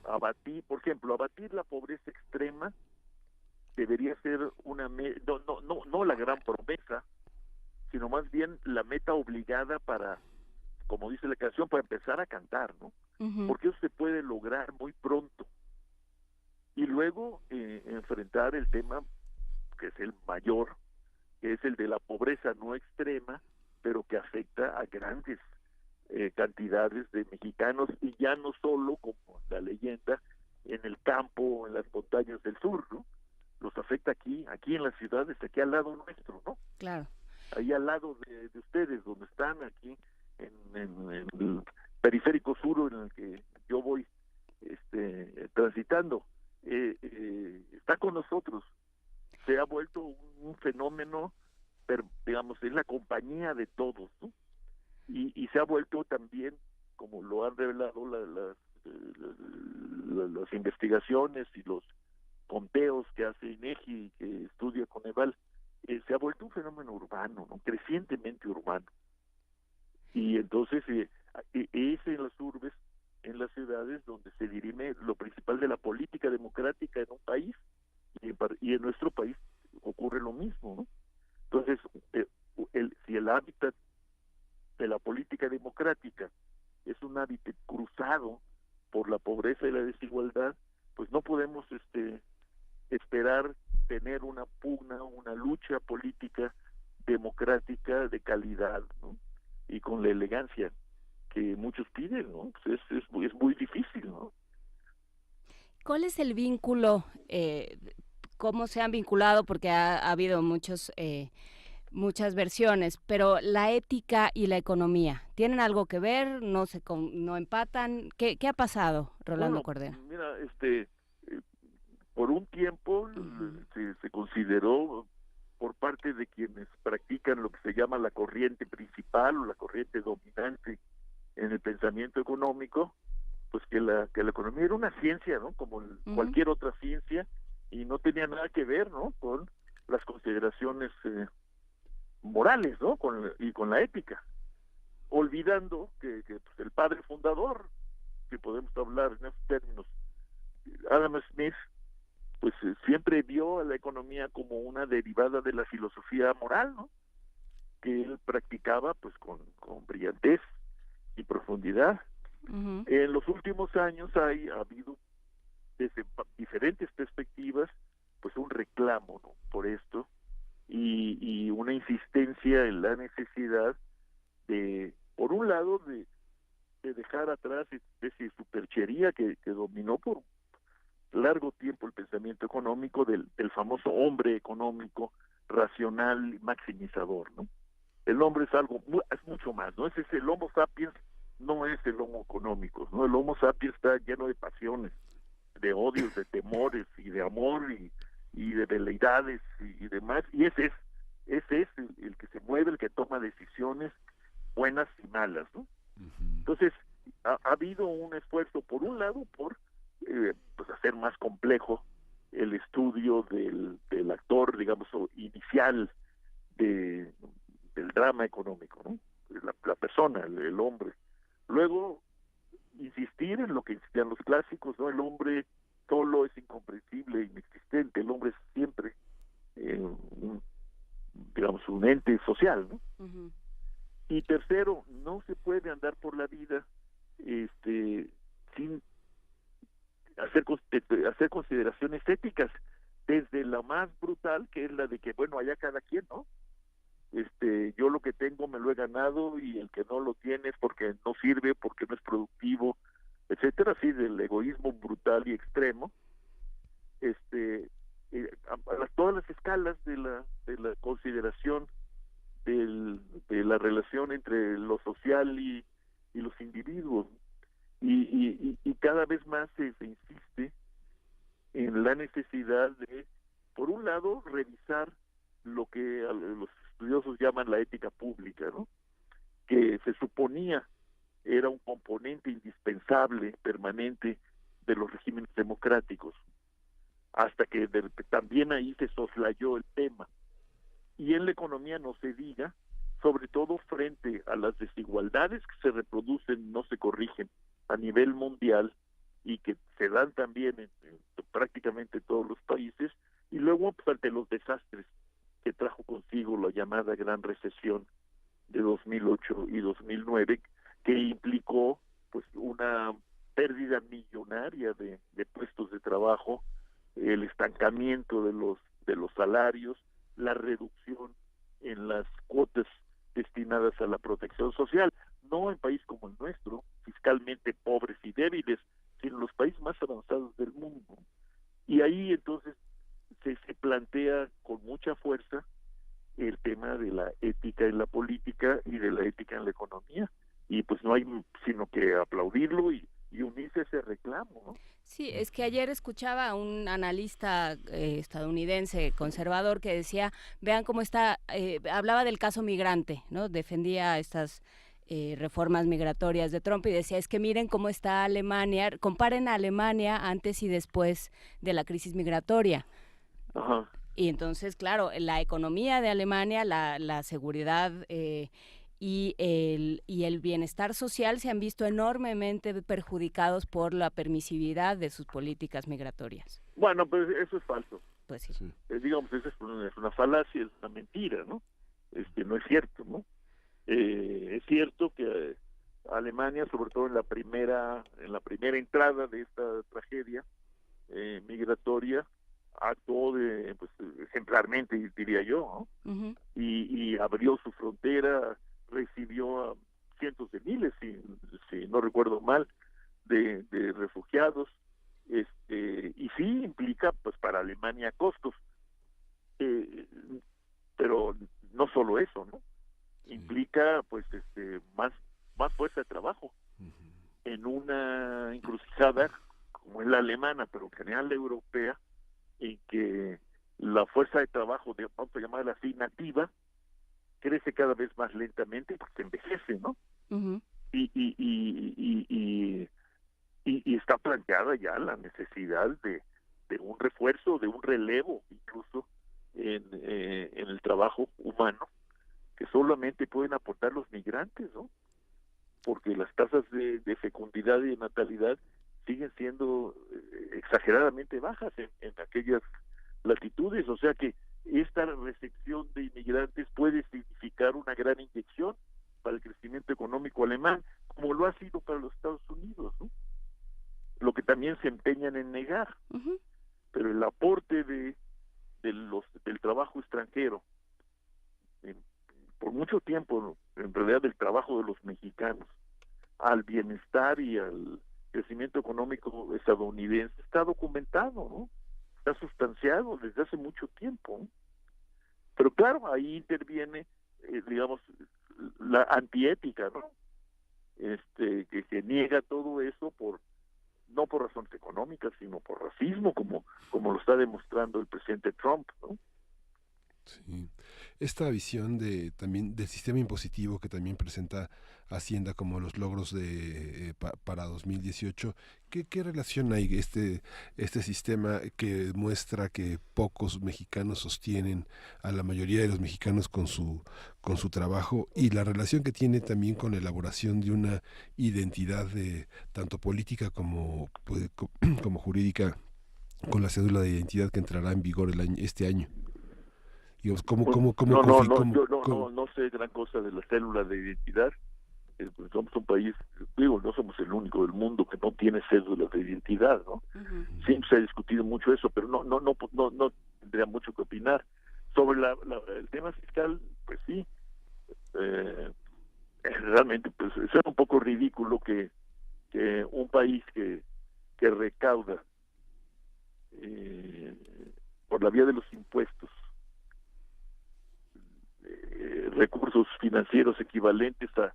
abatir, por ejemplo, abatir la pobreza extrema debería ser no la gran promesa, sino más bien la meta obligada para, como dice la canción, para empezar a cantar, ¿no? Porque eso se puede lograr muy pronto. Y luego enfrentar el tema que es el mayor, que es el de la pobreza no extrema, pero que afecta a grandes cantidades de mexicanos, y ya no solo, como la leyenda, en el campo o en las montañas del sur, ¿no? Los afecta aquí en las ciudades, aquí al lado nuestro, ¿no? Claro. Ahí al lado de ustedes, donde están, aquí en el periférico sur en el que yo voy transitando, está con nosotros. Se ha vuelto un fenómeno, pero digamos, es la compañía de todos, ¿no? Y se ha vuelto también, como lo han revelado las investigaciones y los conteos que hace INEGI y que estudia Coneval, se ha vuelto un fenómeno urbano, ¿no? Crecientemente urbano. Y entonces es en las urbes, en las ciudades, donde se dirime lo principal de la política democrática en un país, y en nuestro país ocurre lo mismo, ¿no? Entonces, si el hábitat de la política democrática es un hábitat cruzado por la pobreza y la desigualdad, pues no podemos esperar tener una pugna, una lucha política democrática de calidad, ¿no? Y con la elegancia que muchos piden, ¿no? Pues es muy difícil, ¿no? ¿Cuál es el vínculo? ¿Cómo se han vinculado? Porque ha habido muchas versiones, pero la ética y la economía, ¿tienen algo que ver? ¿No empatan? ¿Qué ha pasado, Rolando Cordero? Mira, por un tiempo se consideró por parte de quienes practican lo que se llama la corriente principal o la corriente dominante en el pensamiento económico, pues que la economía era una ciencia, ¿no? Como cualquier otra ciencia, y no tenía nada que ver, ¿no? Con las consideraciones morales, ¿no? Con la ética, olvidando que pues, el padre fundador, que podemos hablar en esos términos, Adam Smith, pues siempre vio a la economía como una derivada de la filosofía moral, ¿no? Que él practicaba pues con brillantez y profundidad. En los últimos años ha habido desde diferentes perspectivas pues un reclamo, ¿no? Por esto, y una insistencia en la necesidad de, por un lado, de dejar atrás esa especie de superchería que dominó por largo tiempo el pensamiento económico del famoso hombre económico racional y maximizador, ¿no? El hombre es mucho más, ¿no? El Homo sapiens no es el Homo económico, ¿no? El Homo sapiens está lleno de pasiones, de odios, de temores y de amor y de veleidades y demás, y ese es el que se mueve, el que toma decisiones buenas y malas, ¿no? Entonces ha habido un esfuerzo, por un lado, por pues hacer más complejo el estudio del actor, digamos, inicial del drama económico, ¿no? La persona, el hombre. Luego, insistir en lo que insistían los clásicos, ¿no? El hombre solo es incomprensible, inexistente, el hombre es siempre digamos, un ente social, ¿no? Y tercero, no se puede andar por la vida sin hacer consideraciones éticas, desde la más brutal, que es la de que, bueno, allá cada quien, ¿no? yo lo que tengo me lo he ganado y el que no lo tiene es porque no sirve, porque no es productivo, etcétera, así del egoísmo brutal y extremo, a todas las escalas de la consideración de la relación entre lo social y los individuos, y cada vez más se insiste en la necesidad de, por un lado, revisar lo que los estudiosos llaman la ética pública, ¿no? Que se suponía era un componente indispensable, permanente, de los regímenes democráticos, hasta que también ahí se soslayó el tema. Y en la economía no se diga, sobre todo frente a las desigualdades que se reproducen, no se corrigen a nivel mundial y que se dan también en prácticamente todos los países, y luego pues, ante los desastres que trajo consigo la llamada Gran Recesión de 2008 y 2009, que implicó pues una pérdida millonaria de puestos de trabajo, el estancamiento de los salarios, la reducción en las cuotas destinadas a la protección social, no en países como el nuestro, fiscalmente pobres y débiles, sino en los países más avanzados del mundo. Y ahí entonces se plantea con mucha fuerza el tema de la ética en la política y de la ética en la economía, y pues no hay sino que aplaudirlo y unirse a ese reclamo, ¿no? Sí, es que ayer escuchaba a un analista estadounidense conservador que decía, vean cómo está, hablaba del caso migrante, ¿no? Defendía estas reformas migratorias de Trump y decía, es que miren cómo está Alemania, comparen a Alemania antes y después de la crisis migratoria. Ajá. Y entonces, claro, la economía de Alemania, la seguridad y el bienestar social se han visto enormemente perjudicados por la permisividad de sus políticas migratorias. Bueno, pues eso es falso. Pues sí. Digamos, eso es una falacia, es una mentira, ¿no? No es cierto, ¿no? Es cierto que Alemania, sobre todo en la primera entrada de esta tragedia migratoria, actuó ejemplarmente, diría yo, ¿no? Uh-huh. y abrió su frontera, recibió a cientos de miles, si no recuerdo mal, de refugiados, y sí implica pues para Alemania costos, pero no solo eso, ¿no? Implica pues más fuerza de trabajo en una encrucijada como es la alemana, pero en general la europea, en que la fuerza de trabajo, vamos a llamarla así, nativa, crece cada vez más lentamente porque se envejece, ¿no? Uh-huh. Y está planteada ya la necesidad de un refuerzo, de un relevo, incluso en el trabajo humano, que solamente pueden aportar los migrantes, ¿no? Porque las tasas de fecundidad y de natalidad siguen siendo exageradamente bajas en aquellas latitudes, o sea que esta recepción de inmigrantes puede significar una gran inyección para el crecimiento económico alemán, como lo ha sido para los Estados Unidos, ¿no? Lo que también se empeñan en negar. Uh-huh. Pero el aporte del trabajo extranjero, por mucho tiempo, en realidad del trabajo de los mexicanos, al bienestar y al crecimiento económico estadounidense, está documentado, ¿no? Está sustanciado desde hace mucho tiempo, ¿no? Pero claro, ahí interviene, digamos, la antiética, ¿no? Que niega todo eso no por razones económicas, sino por racismo, como lo está demostrando el presidente Trump, ¿no? Sí. Esta visión también del sistema impositivo que también presenta Hacienda como los logros para 2018, ¿qué relación hay este sistema que muestra que pocos mexicanos sostienen a la mayoría de los mexicanos con su trabajo, y la relación que tiene también con la elaboración de una identidad tanto política como jurídica, con la cédula de identidad que entrará en vigor este año? Digamos, no sé gran cosa de la cédula de identidad. Pues somos un país, no somos el único del mundo que no tiene cédula de identidad, ¿no? Uh-huh. Siempre se ha discutido mucho eso, pero no tendría mucho que opinar. Sobre el tema fiscal, pues sí, realmente pues es un poco ridículo que un país que recauda por la vía de los impuestos recursos financieros equivalentes a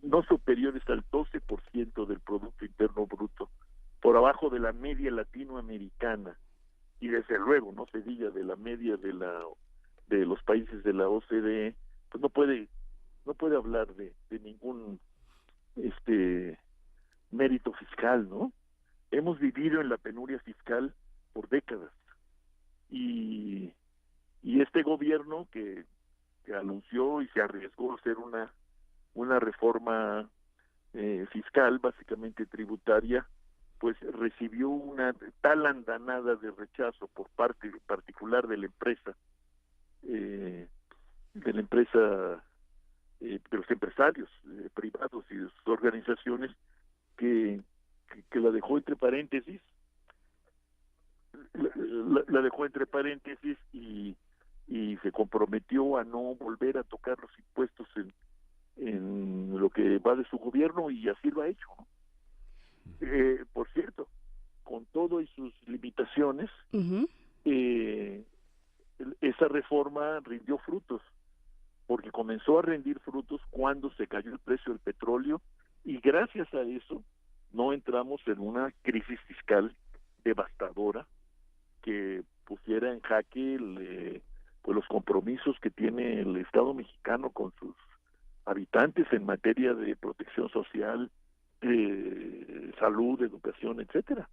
no superiores al 12% del Producto Interno Bruto, por abajo de la media latinoamericana, y desde luego no se diga de la media de los países de la OCDE, pues no puede hablar de ningún mérito fiscal, ¿no? Hemos vivido en la penuria fiscal por décadas, y este gobierno que anunció y se arriesgó a hacer una reforma fiscal, básicamente tributaria, pues recibió una tal andanada de rechazo por parte particular de la empresa, de los empresarios privados y de sus organizaciones, que la dejó entre paréntesis, y se comprometió a no volver a tocar los impuestos en lo que va de su gobierno, y así lo ha hecho, ¿no? Por cierto, con todo y sus limitaciones, esa reforma rindió frutos, porque comenzó a rendir frutos cuando se cayó el precio del petróleo, y gracias a eso no entramos en una crisis fiscal devastadora que pusiera en jaque pues los compromisos que tiene el Estado mexicano con sus habitantes en materia de protección social, salud, educación, etcétera.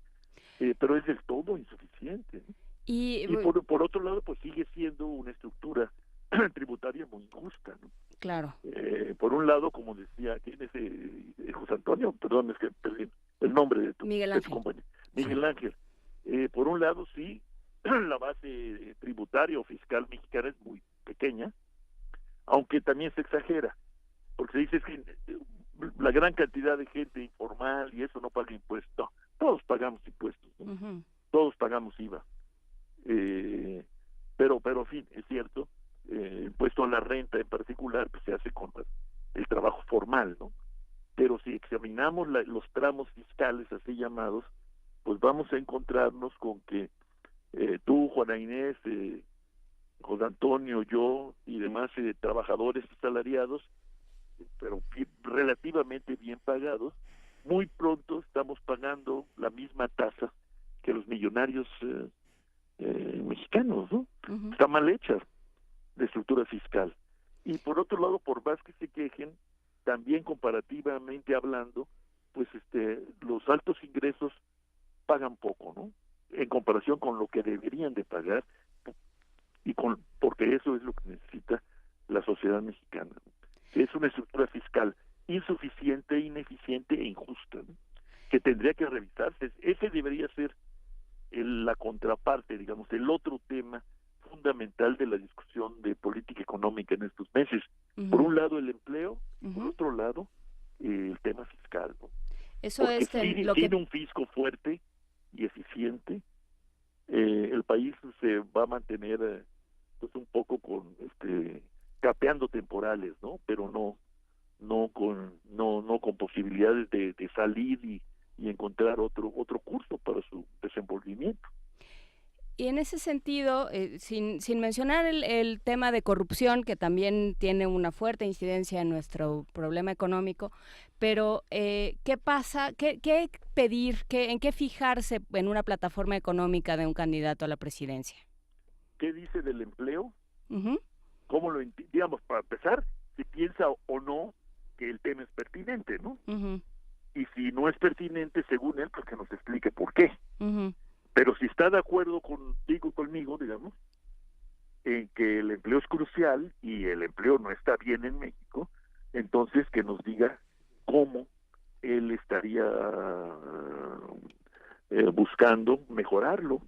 Pero es del todo insuficiente, ¿no? Y por otro lado, pues sigue siendo una estructura tributaria muy injusta, ¿no? Claro. Por un lado, como decía, ¿quién es José Antonio? Perdón, es que perdí el nombre de tu compañero. Miguel Ángel. Por un lado, sí, la base tributaria o fiscal mexicana es muy pequeña, aunque también se exagera, porque se dice que la gran cantidad de gente informal y eso no paga impuestos. No, todos pagamos impuestos, ¿no? Todos pagamos IVA. Pero en fin, es cierto, impuesto a la renta en particular, pues se hace con el trabajo formal, ¿no? Pero si examinamos los tramos fiscales así llamados, pues vamos a encontrarnos con que tú, Juana Inés, José Antonio, yo y demás trabajadores asalariados, pero relativamente bien pagados, muy pronto estamos pagando la misma tasa que los millonarios mexicanos, ¿no? Está mal hecha la estructura fiscal. Y por otro lado, por más que se quejen, también comparativamente hablando, pues los altos ingresos pagan poco, ¿no? En comparación con lo que deberían de pagar, porque eso es lo que necesita la sociedad mexicana, ¿no? Es una estructura fiscal insuficiente, ineficiente e injusta, ¿no? Que tendría que revisarse. Ese debería ser la contraparte, digamos, el otro tema fundamental de la discusión de política económica en estos meses. Por un lado el empleo, por otro lado el tema fiscal, ¿no? Eso porque es tiene un fisco fuerte y eficiente, el país se va a mantener pues un poco con capeando temporales, ¿no? Pero no con posibilidades de salir y encontrar otro curso para su desenvolvimiento. Y en ese sentido, sin mencionar el tema de corrupción, que también tiene una fuerte incidencia en nuestro problema económico, pero ¿qué pasa? ¿Qué pedir? ¿En qué fijarse en una plataforma económica de un candidato a la presidencia? ¿Qué dice del empleo? ¿Cómo lo digamos, para empezar, si piensa o no que el tema es pertinente, ¿no? Y si no es pertinente, según él, pues que nos explique por qué. Pero si está de acuerdo conmigo, digamos, en que el empleo es crucial y el empleo no está bien en México, entonces que nos diga cómo él estaría buscando mejorarlo,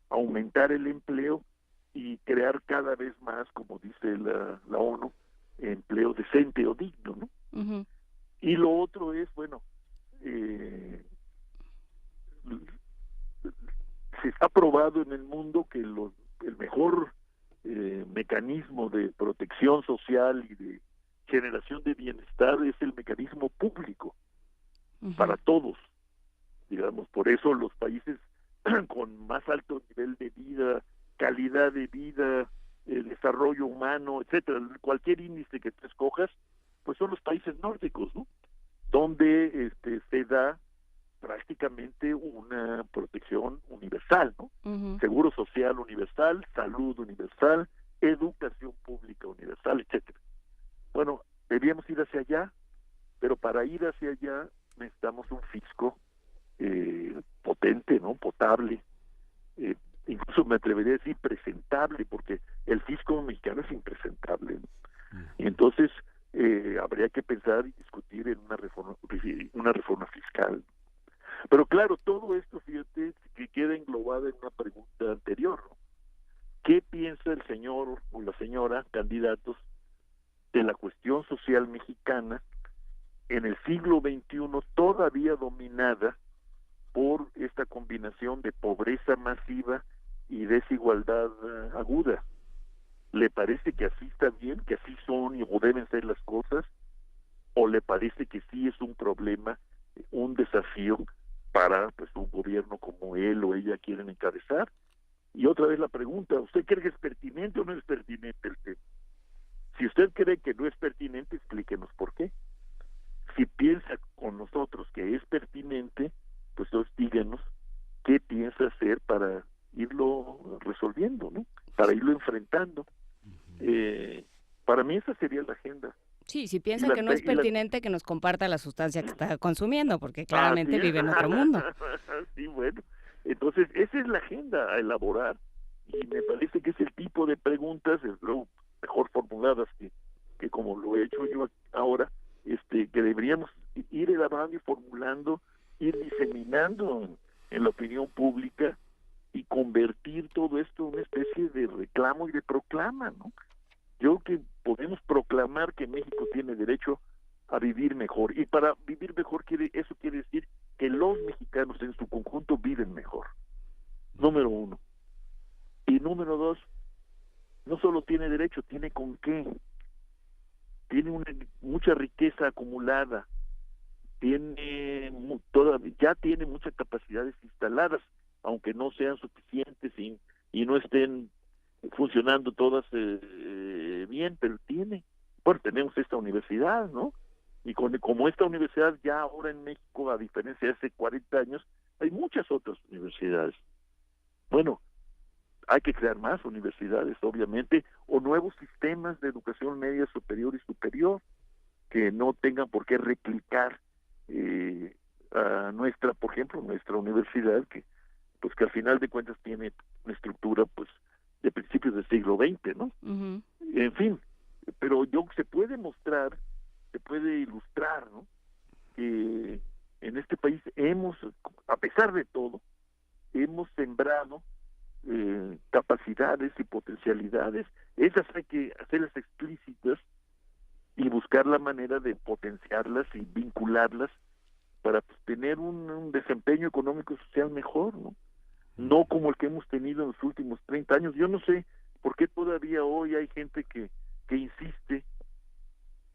aumentar el empleo y crear cada vez más, como dice la ONU, empleo decente o digno, ¿no? Y lo otro es, bueno, se ha probado en el mundo que el mejor mecanismo de protección social y de generación de bienestar es el mecanismo público para todos, digamos. Por eso los países con más alto nivel de vida, calidad de vida, desarrollo humano, etcétera, cualquier índice que tú escojas, pues son los países nórdicos, ¿no? Donde se da prácticamente una protección universal, ¿no? Seguro social universal, salud universal, educación pública universal, etcétera. Bueno, debíamos ir hacia allá, pero para ir hacia allá necesitamos un fisco potente, ¿no? Potable, incluso me atrevería a decir presentable, porque el fisco mexicano es impresentable, ¿no? Y entonces habría que pensar y discutir en una reforma fiscal. Pero claro, todo esto, fíjate, que queda englobado en una pregunta anterior, ¿no? ¿Qué piensa el señor o la señora candidatos de la cuestión social mexicana en el siglo XXI, todavía dominada por esta combinación de pobreza masiva y desigualdad aguda? ¿Le parece que así está bien, que así son o deben ser las cosas? ¿O le parece que sí es un problema, un desafío para pues un gobierno como él o ella quieren encabezar? Y otra vez la pregunta, ¿usted cree que es pertinente o no es pertinente el tema? Si usted cree que no es pertinente, explíquenos por qué. Si piensa con nosotros que es pertinente, pues entonces díganos qué piensa hacer para irlo resolviendo, ¿no? Para irlo enfrentando. Para mí esa sería la agenda. Sí, si piensan que no es pertinente, que nos comparta la sustancia que está consumiendo, porque claramente vive en otro mundo. Sí, bueno. Entonces, esa es la agenda a elaborar, y me parece que es el tipo de preguntas, luego mejor formuladas que como lo he hecho yo ahora, que deberíamos ir elaborando y formulando, ir diseminando en la opinión pública y convertir todo esto en una especie de reclamo y de proclama, ¿no? Yo creo que podemos proclamar que México tiene derecho a vivir mejor, y para vivir mejor eso quiere decir que los mexicanos en su conjunto viven mejor, número uno. Y número dos, no solo tiene derecho, tiene con qué. Tiene mucha riqueza acumulada, ya tiene muchas capacidades instaladas, aunque no sean suficientes y no estén funcionando todas bien, pero tenemos esta universidad, ¿no? Y como esta universidad ya ahora en México, a diferencia de hace 40 años, hay muchas otras universidades. Bueno, hay que crear más universidades, obviamente, o nuevos sistemas de educación media, superior y superior, que no tengan por qué replicar a por ejemplo, nuestra universidad, que al final de cuentas tiene una estructura, pues, de principios del siglo XX, ¿no? En fin, pero se puede mostrar, se puede ilustrar, ¿no? Que en este país a pesar de todo, hemos sembrado capacidades y potencialidades. Esas hay que hacerlas explícitas y buscar la manera de potenciarlas y vincularlas para tener un desempeño económico y social mejor, ¿no? No como el que hemos tenido en los últimos 30 años. Yo no sé por qué todavía hoy hay gente que insiste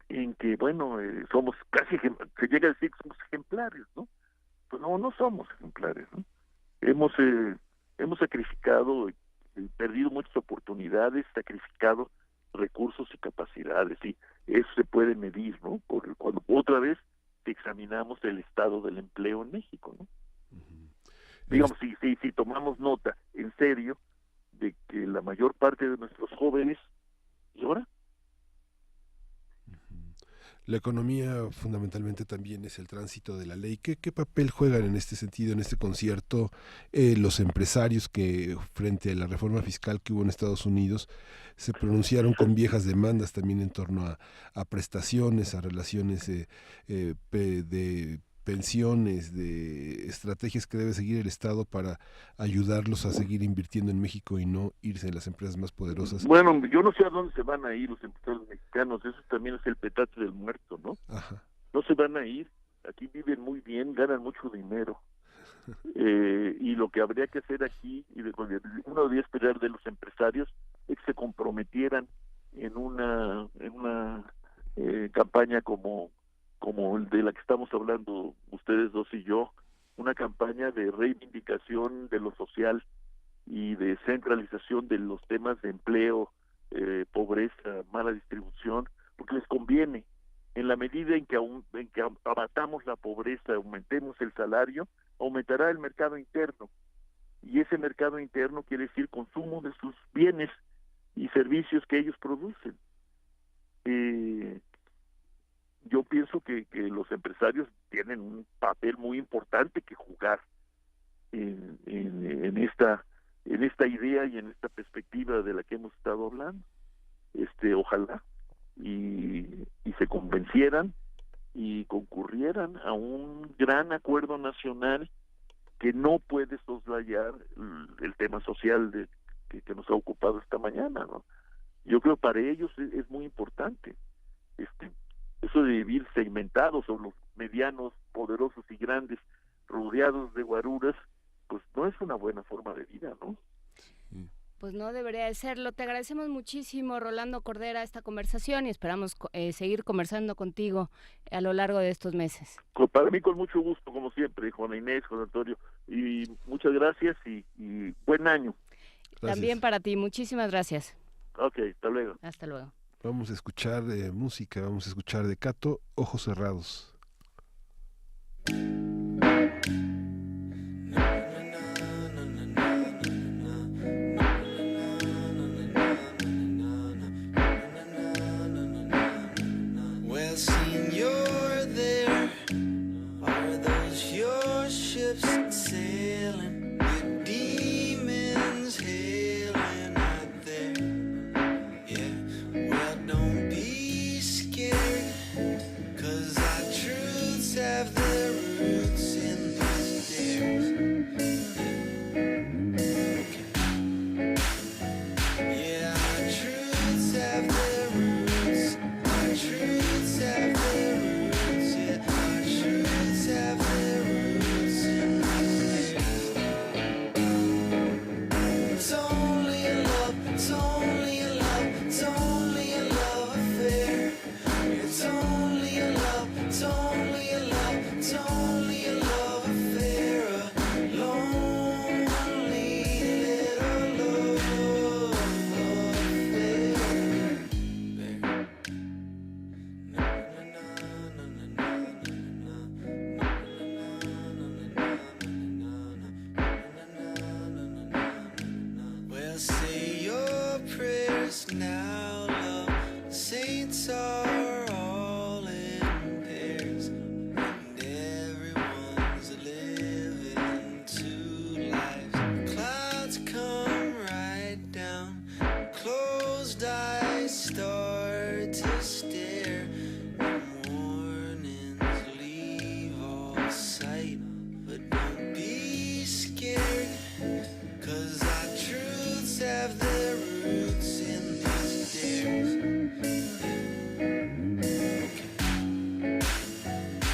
en que, bueno, somos casi, se llega a decir que somos ejemplares, ¿no? Pues no somos ejemplares, ¿no? Hemos sacrificado, perdido muchas oportunidades, sacrificado recursos y capacidades, y eso se puede medir, ¿no? Cuando otra vez examinamos el estado del empleo en México, ¿no? Digamos, si tomamos nota en serio de que la mayor parte de nuestros jóvenes llora. La economía fundamentalmente también es el tránsito de la ley. ¿Qué papel juegan en este sentido, en este concierto, los empresarios que frente a la reforma fiscal que hubo en Estados Unidos se pronunciaron con viejas demandas también en torno a prestaciones, a relaciones de pensiones, de estrategias que debe seguir el Estado para ayudarlos a seguir invirtiendo en México y no irse en las empresas más poderosas? Bueno, yo no sé a dónde se van a ir los empresarios mexicanos, eso también es el petate del muerto, ¿no? Ajá. No se van a ir, aquí viven muy bien, ganan mucho dinero. Y lo que habría que hacer aquí, y uno debería esperar de los empresarios, es que se comprometieran en una campaña como de la que estamos hablando ustedes dos y yo, una campaña de reivindicación de lo social y de centralización de los temas de empleo, pobreza, mala distribución, porque les conviene. En la medida en que abatamos la pobreza, aumentemos el salario, aumentará el mercado interno. Y ese mercado interno quiere decir consumo de sus bienes y servicios que ellos producen. Yo pienso que los empresarios tienen un papel muy importante que jugar en esta idea y en esta perspectiva de la que hemos estado hablando. Ojalá y se convencieran y concurrieran a un gran acuerdo nacional que no puede soslayar el tema social que nos ha ocupado esta mañana, ¿no? Yo creo que para ellos es muy importante eso de vivir segmentados, o los medianos, poderosos y grandes, rodeados de guaruras, pues no es una buena forma de vida, ¿no? Pues no debería de serlo. Te agradecemos muchísimo, Rolando Cordera, esta conversación y esperamos seguir conversando contigo a lo largo de estos meses. Para mí con mucho gusto, como siempre, Juana Inés, Juan Antonio, y muchas gracias y buen año. Gracias. También para ti, muchísimas gracias. Ok, hasta luego. Hasta luego. Vamos a escuchar música, vamos a escuchar de Cato, Ojos Cerrados. Well, seen you're there. Are those your ships sailing? Your demons hailing out there? Yeah, well, don't be scared, 'cause our truths have their roots in these stairs. Yeah, our truths have their roots. Our truths have their roots. Yeah, our truths have their roots in these stairs. It's only a love, it's only a love, it's only a love affair. It's only a love, it's only a love, it's only a love affair. A lonely little love affair. Well, say your prayers now, love. The saints are all in pairs, and everyone's living two lives. Clouds come right down, closed eyes start to stare. Mornings leave all sight, but don't be scared, 'cause our truths have their roots in these stairs.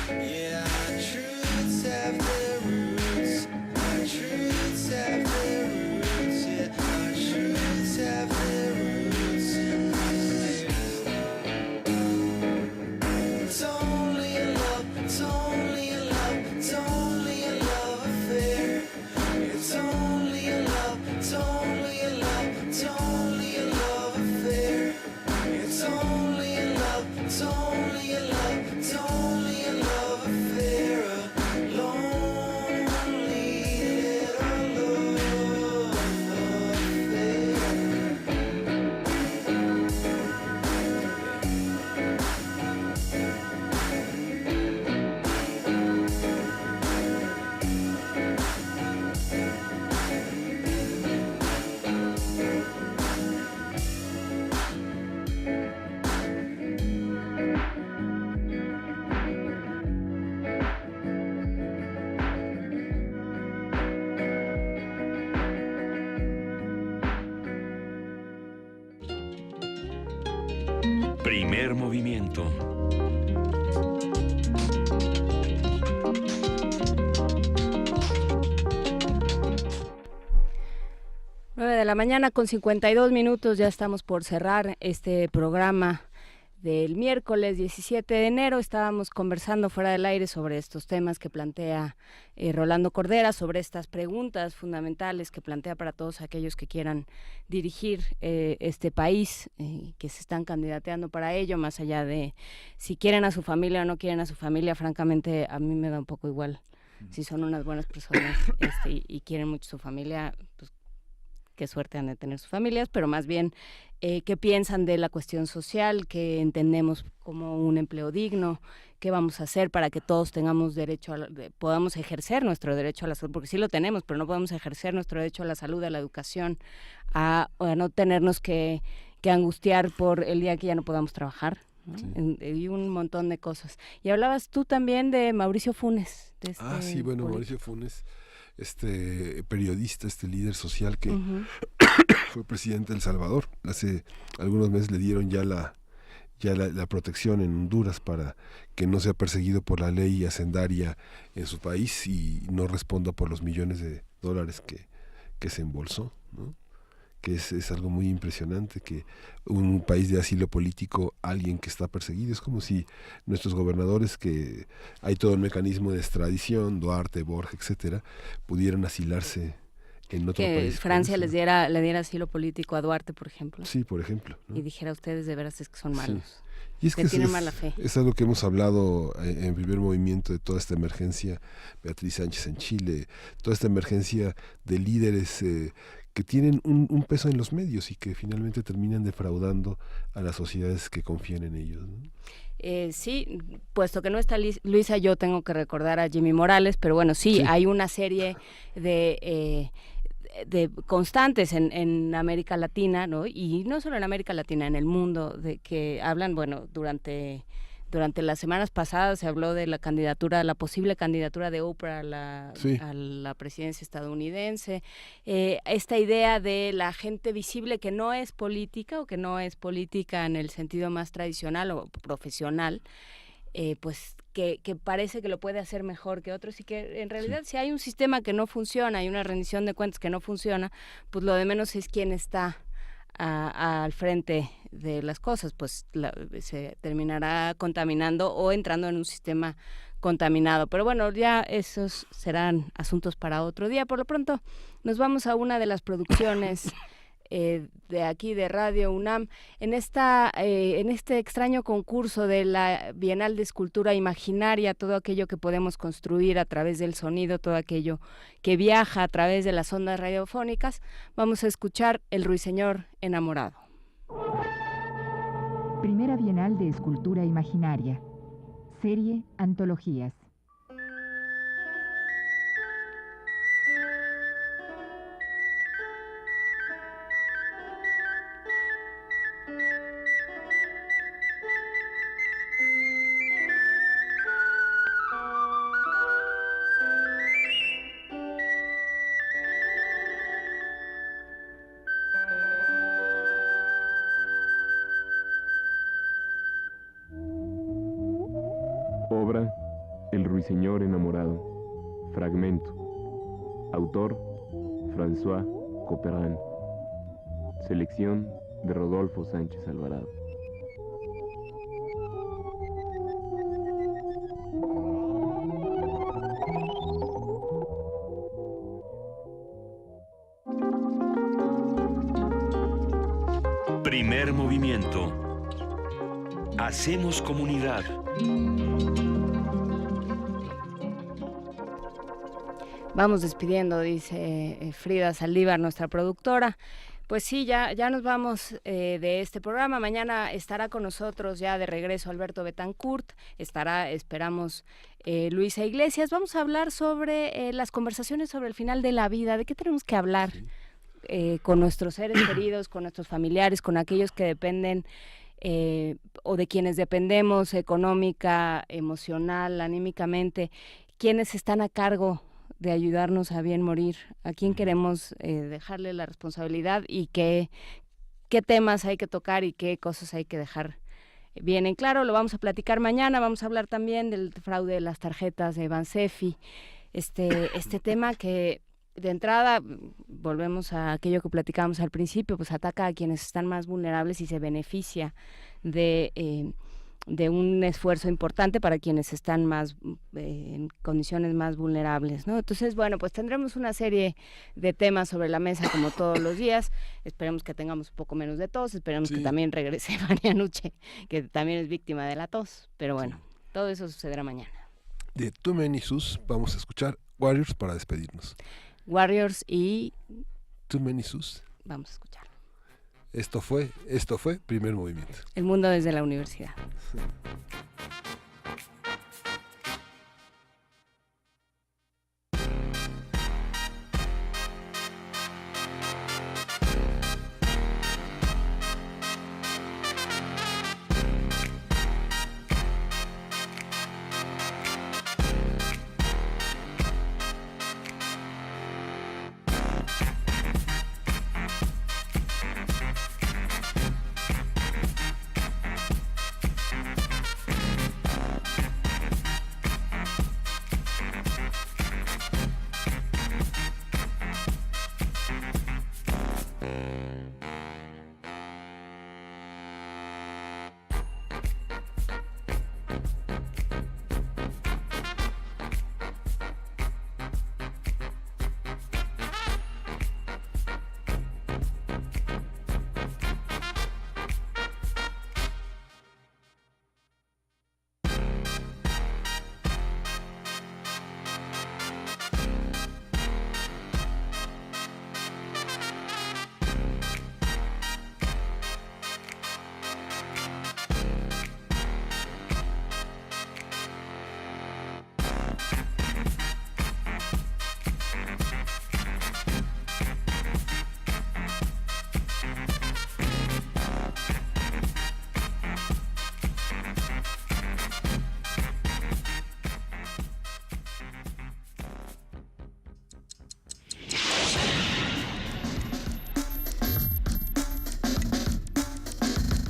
Yeah, our truths have their roots. Our truths have their roots. Yeah, our truths have their roots in these stairs. It's only a love, it's only a love, it's only a love affair. It's only a love, it's only a love, it's only a love affair. It's only a love, it's only a love, it's only a love affair. A lonely little love affair. Primer movimiento. 9:52 con 52 minutos, ya estamos por cerrar este programa del miércoles 17 de enero. Estábamos conversando fuera del aire sobre estos temas que plantea Rolando Cordera, sobre estas preguntas fundamentales que plantea para todos aquellos que quieran dirigir este país, que se están candidateando para ello, más allá de si quieren a su familia o no quieren a su familia. Francamente, a mí me da un poco igual. Si son unas buenas personas y quieren mucho su familia, pues qué suerte han de tener sus familias, pero más bien qué piensan de la cuestión social, qué entendemos como un empleo digno, qué vamos a hacer para que todos tengamos derecho podamos ejercer nuestro derecho a la salud, porque sí lo tenemos, pero no podemos ejercer nuestro derecho a la salud, a la educación, a no tenernos que angustiar por el día que ya no podamos trabajar, ¿no? Sí. Y un montón de cosas. Y hablabas tú también de Mauricio Funes. Sí, bueno, Mauricio Funes, periodista, líder social que fue presidente de El Salvador. Hace algunos meses le dieron ya la protección en Honduras para que no sea perseguido por la ley hacendaria en su país y no responda por los millones de dólares que se embolsó, ¿no? Que es algo muy impresionante, que un país de asilo político, alguien que está perseguido, es como si nuestros gobernadores, que hay todo el mecanismo de extradición, Duarte, Borges, etcétera, pudieran asilarse en otro país. Que Francia le diera asilo político a Duarte, por ejemplo. Sí, por ejemplo, ¿no? Y dijera, ustedes de veras es que son malos. Sí. Y es que tienen mala fe. Es algo que hemos hablado en Primer Movimiento, de toda esta emergencia, Beatriz Sánchez en Chile, toda esta emergencia de líderes que tienen un peso en los medios y que finalmente terminan defraudando a las sociedades que confían en ellos, ¿no? Sí, puesto que no está Luisa, yo tengo que recordar a Jimmy Morales, pero bueno, sí. Hay una serie de constantes en América Latina, ¿no? Y no solo en América Latina, en el mundo, de que hablan, bueno, durante las semanas pasadas se habló de la posible candidatura de Oprah a la presidencia estadounidense, esta idea de la gente visible que no es política o que no es política en el sentido más tradicional o profesional, pues que parece que lo puede hacer mejor que otros y que en realidad si hay un sistema que no funciona, hay una rendición de cuentas que no funciona, pues lo de menos es quién está al frente de las cosas, pues se terminará contaminando o entrando en un sistema contaminado. Pero bueno, ya esos serán asuntos para otro día. Por lo pronto nos vamos a una de las producciones de aquí de Radio UNAM en este extraño concurso de la Bienal de Escultura Imaginaria, todo aquello que podemos construir a través del sonido, todo aquello que viaja a través de las ondas radiofónicas. Vamos a escuchar El Ruiseñor Enamorado. Primera Bienal de Escultura Imaginaria. Serie Antologías. Obra El Ruiseñor Enamorado. Fragmento. Autor François Couperin. Selección de Rodolfo Sánchez Alvarado. Primer movimiento. Hacemos comunidad. Vamos despidiendo, dice Frida Saldívar, nuestra productora. Pues sí, ya nos vamos de este programa. Mañana estará con nosotros ya de regreso Alberto Betancourt. Estará, esperamos, Luisa Iglesias. Vamos a hablar sobre las conversaciones sobre el final de la vida. ¿De qué tenemos que hablar con nuestros seres queridos, con nuestros familiares, con aquellos que dependen o de quienes dependemos económica, emocional, anímicamente? ¿Quiénes están a cargo de ayudarnos a bien morir? ¿A quién queremos dejarle la responsabilidad? ¿Y qué temas hay que tocar y qué cosas hay que dejar bien en claro? Lo vamos a platicar mañana. Vamos a hablar también del fraude de las tarjetas de Bansefi. Este tema que de entrada volvemos a aquello que platicábamos al principio, pues ataca a quienes están más vulnerables y se beneficia de un esfuerzo importante para quienes están más en condiciones más vulnerables, ¿no? Entonces, bueno, pues tendremos una serie de temas sobre la mesa como todos los días. Esperemos que tengamos un poco menos de tos, esperemos que también regrese Vania Nuche, que también es víctima de la tos, pero bueno, todo eso sucederá mañana. De Too Many Sus vamos a escuchar Warriors para despedirnos. Warriors y Too Many Sus. Vamos a escuchar. Esto fue Primer Movimiento. El mundo desde la universidad.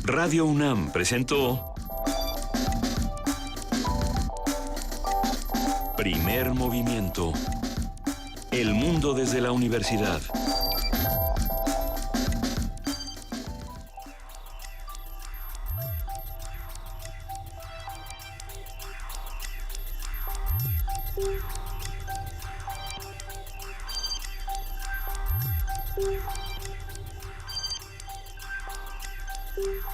Radio UNAM presentó Primer Movimiento. El mundo desde la universidad. Thank you.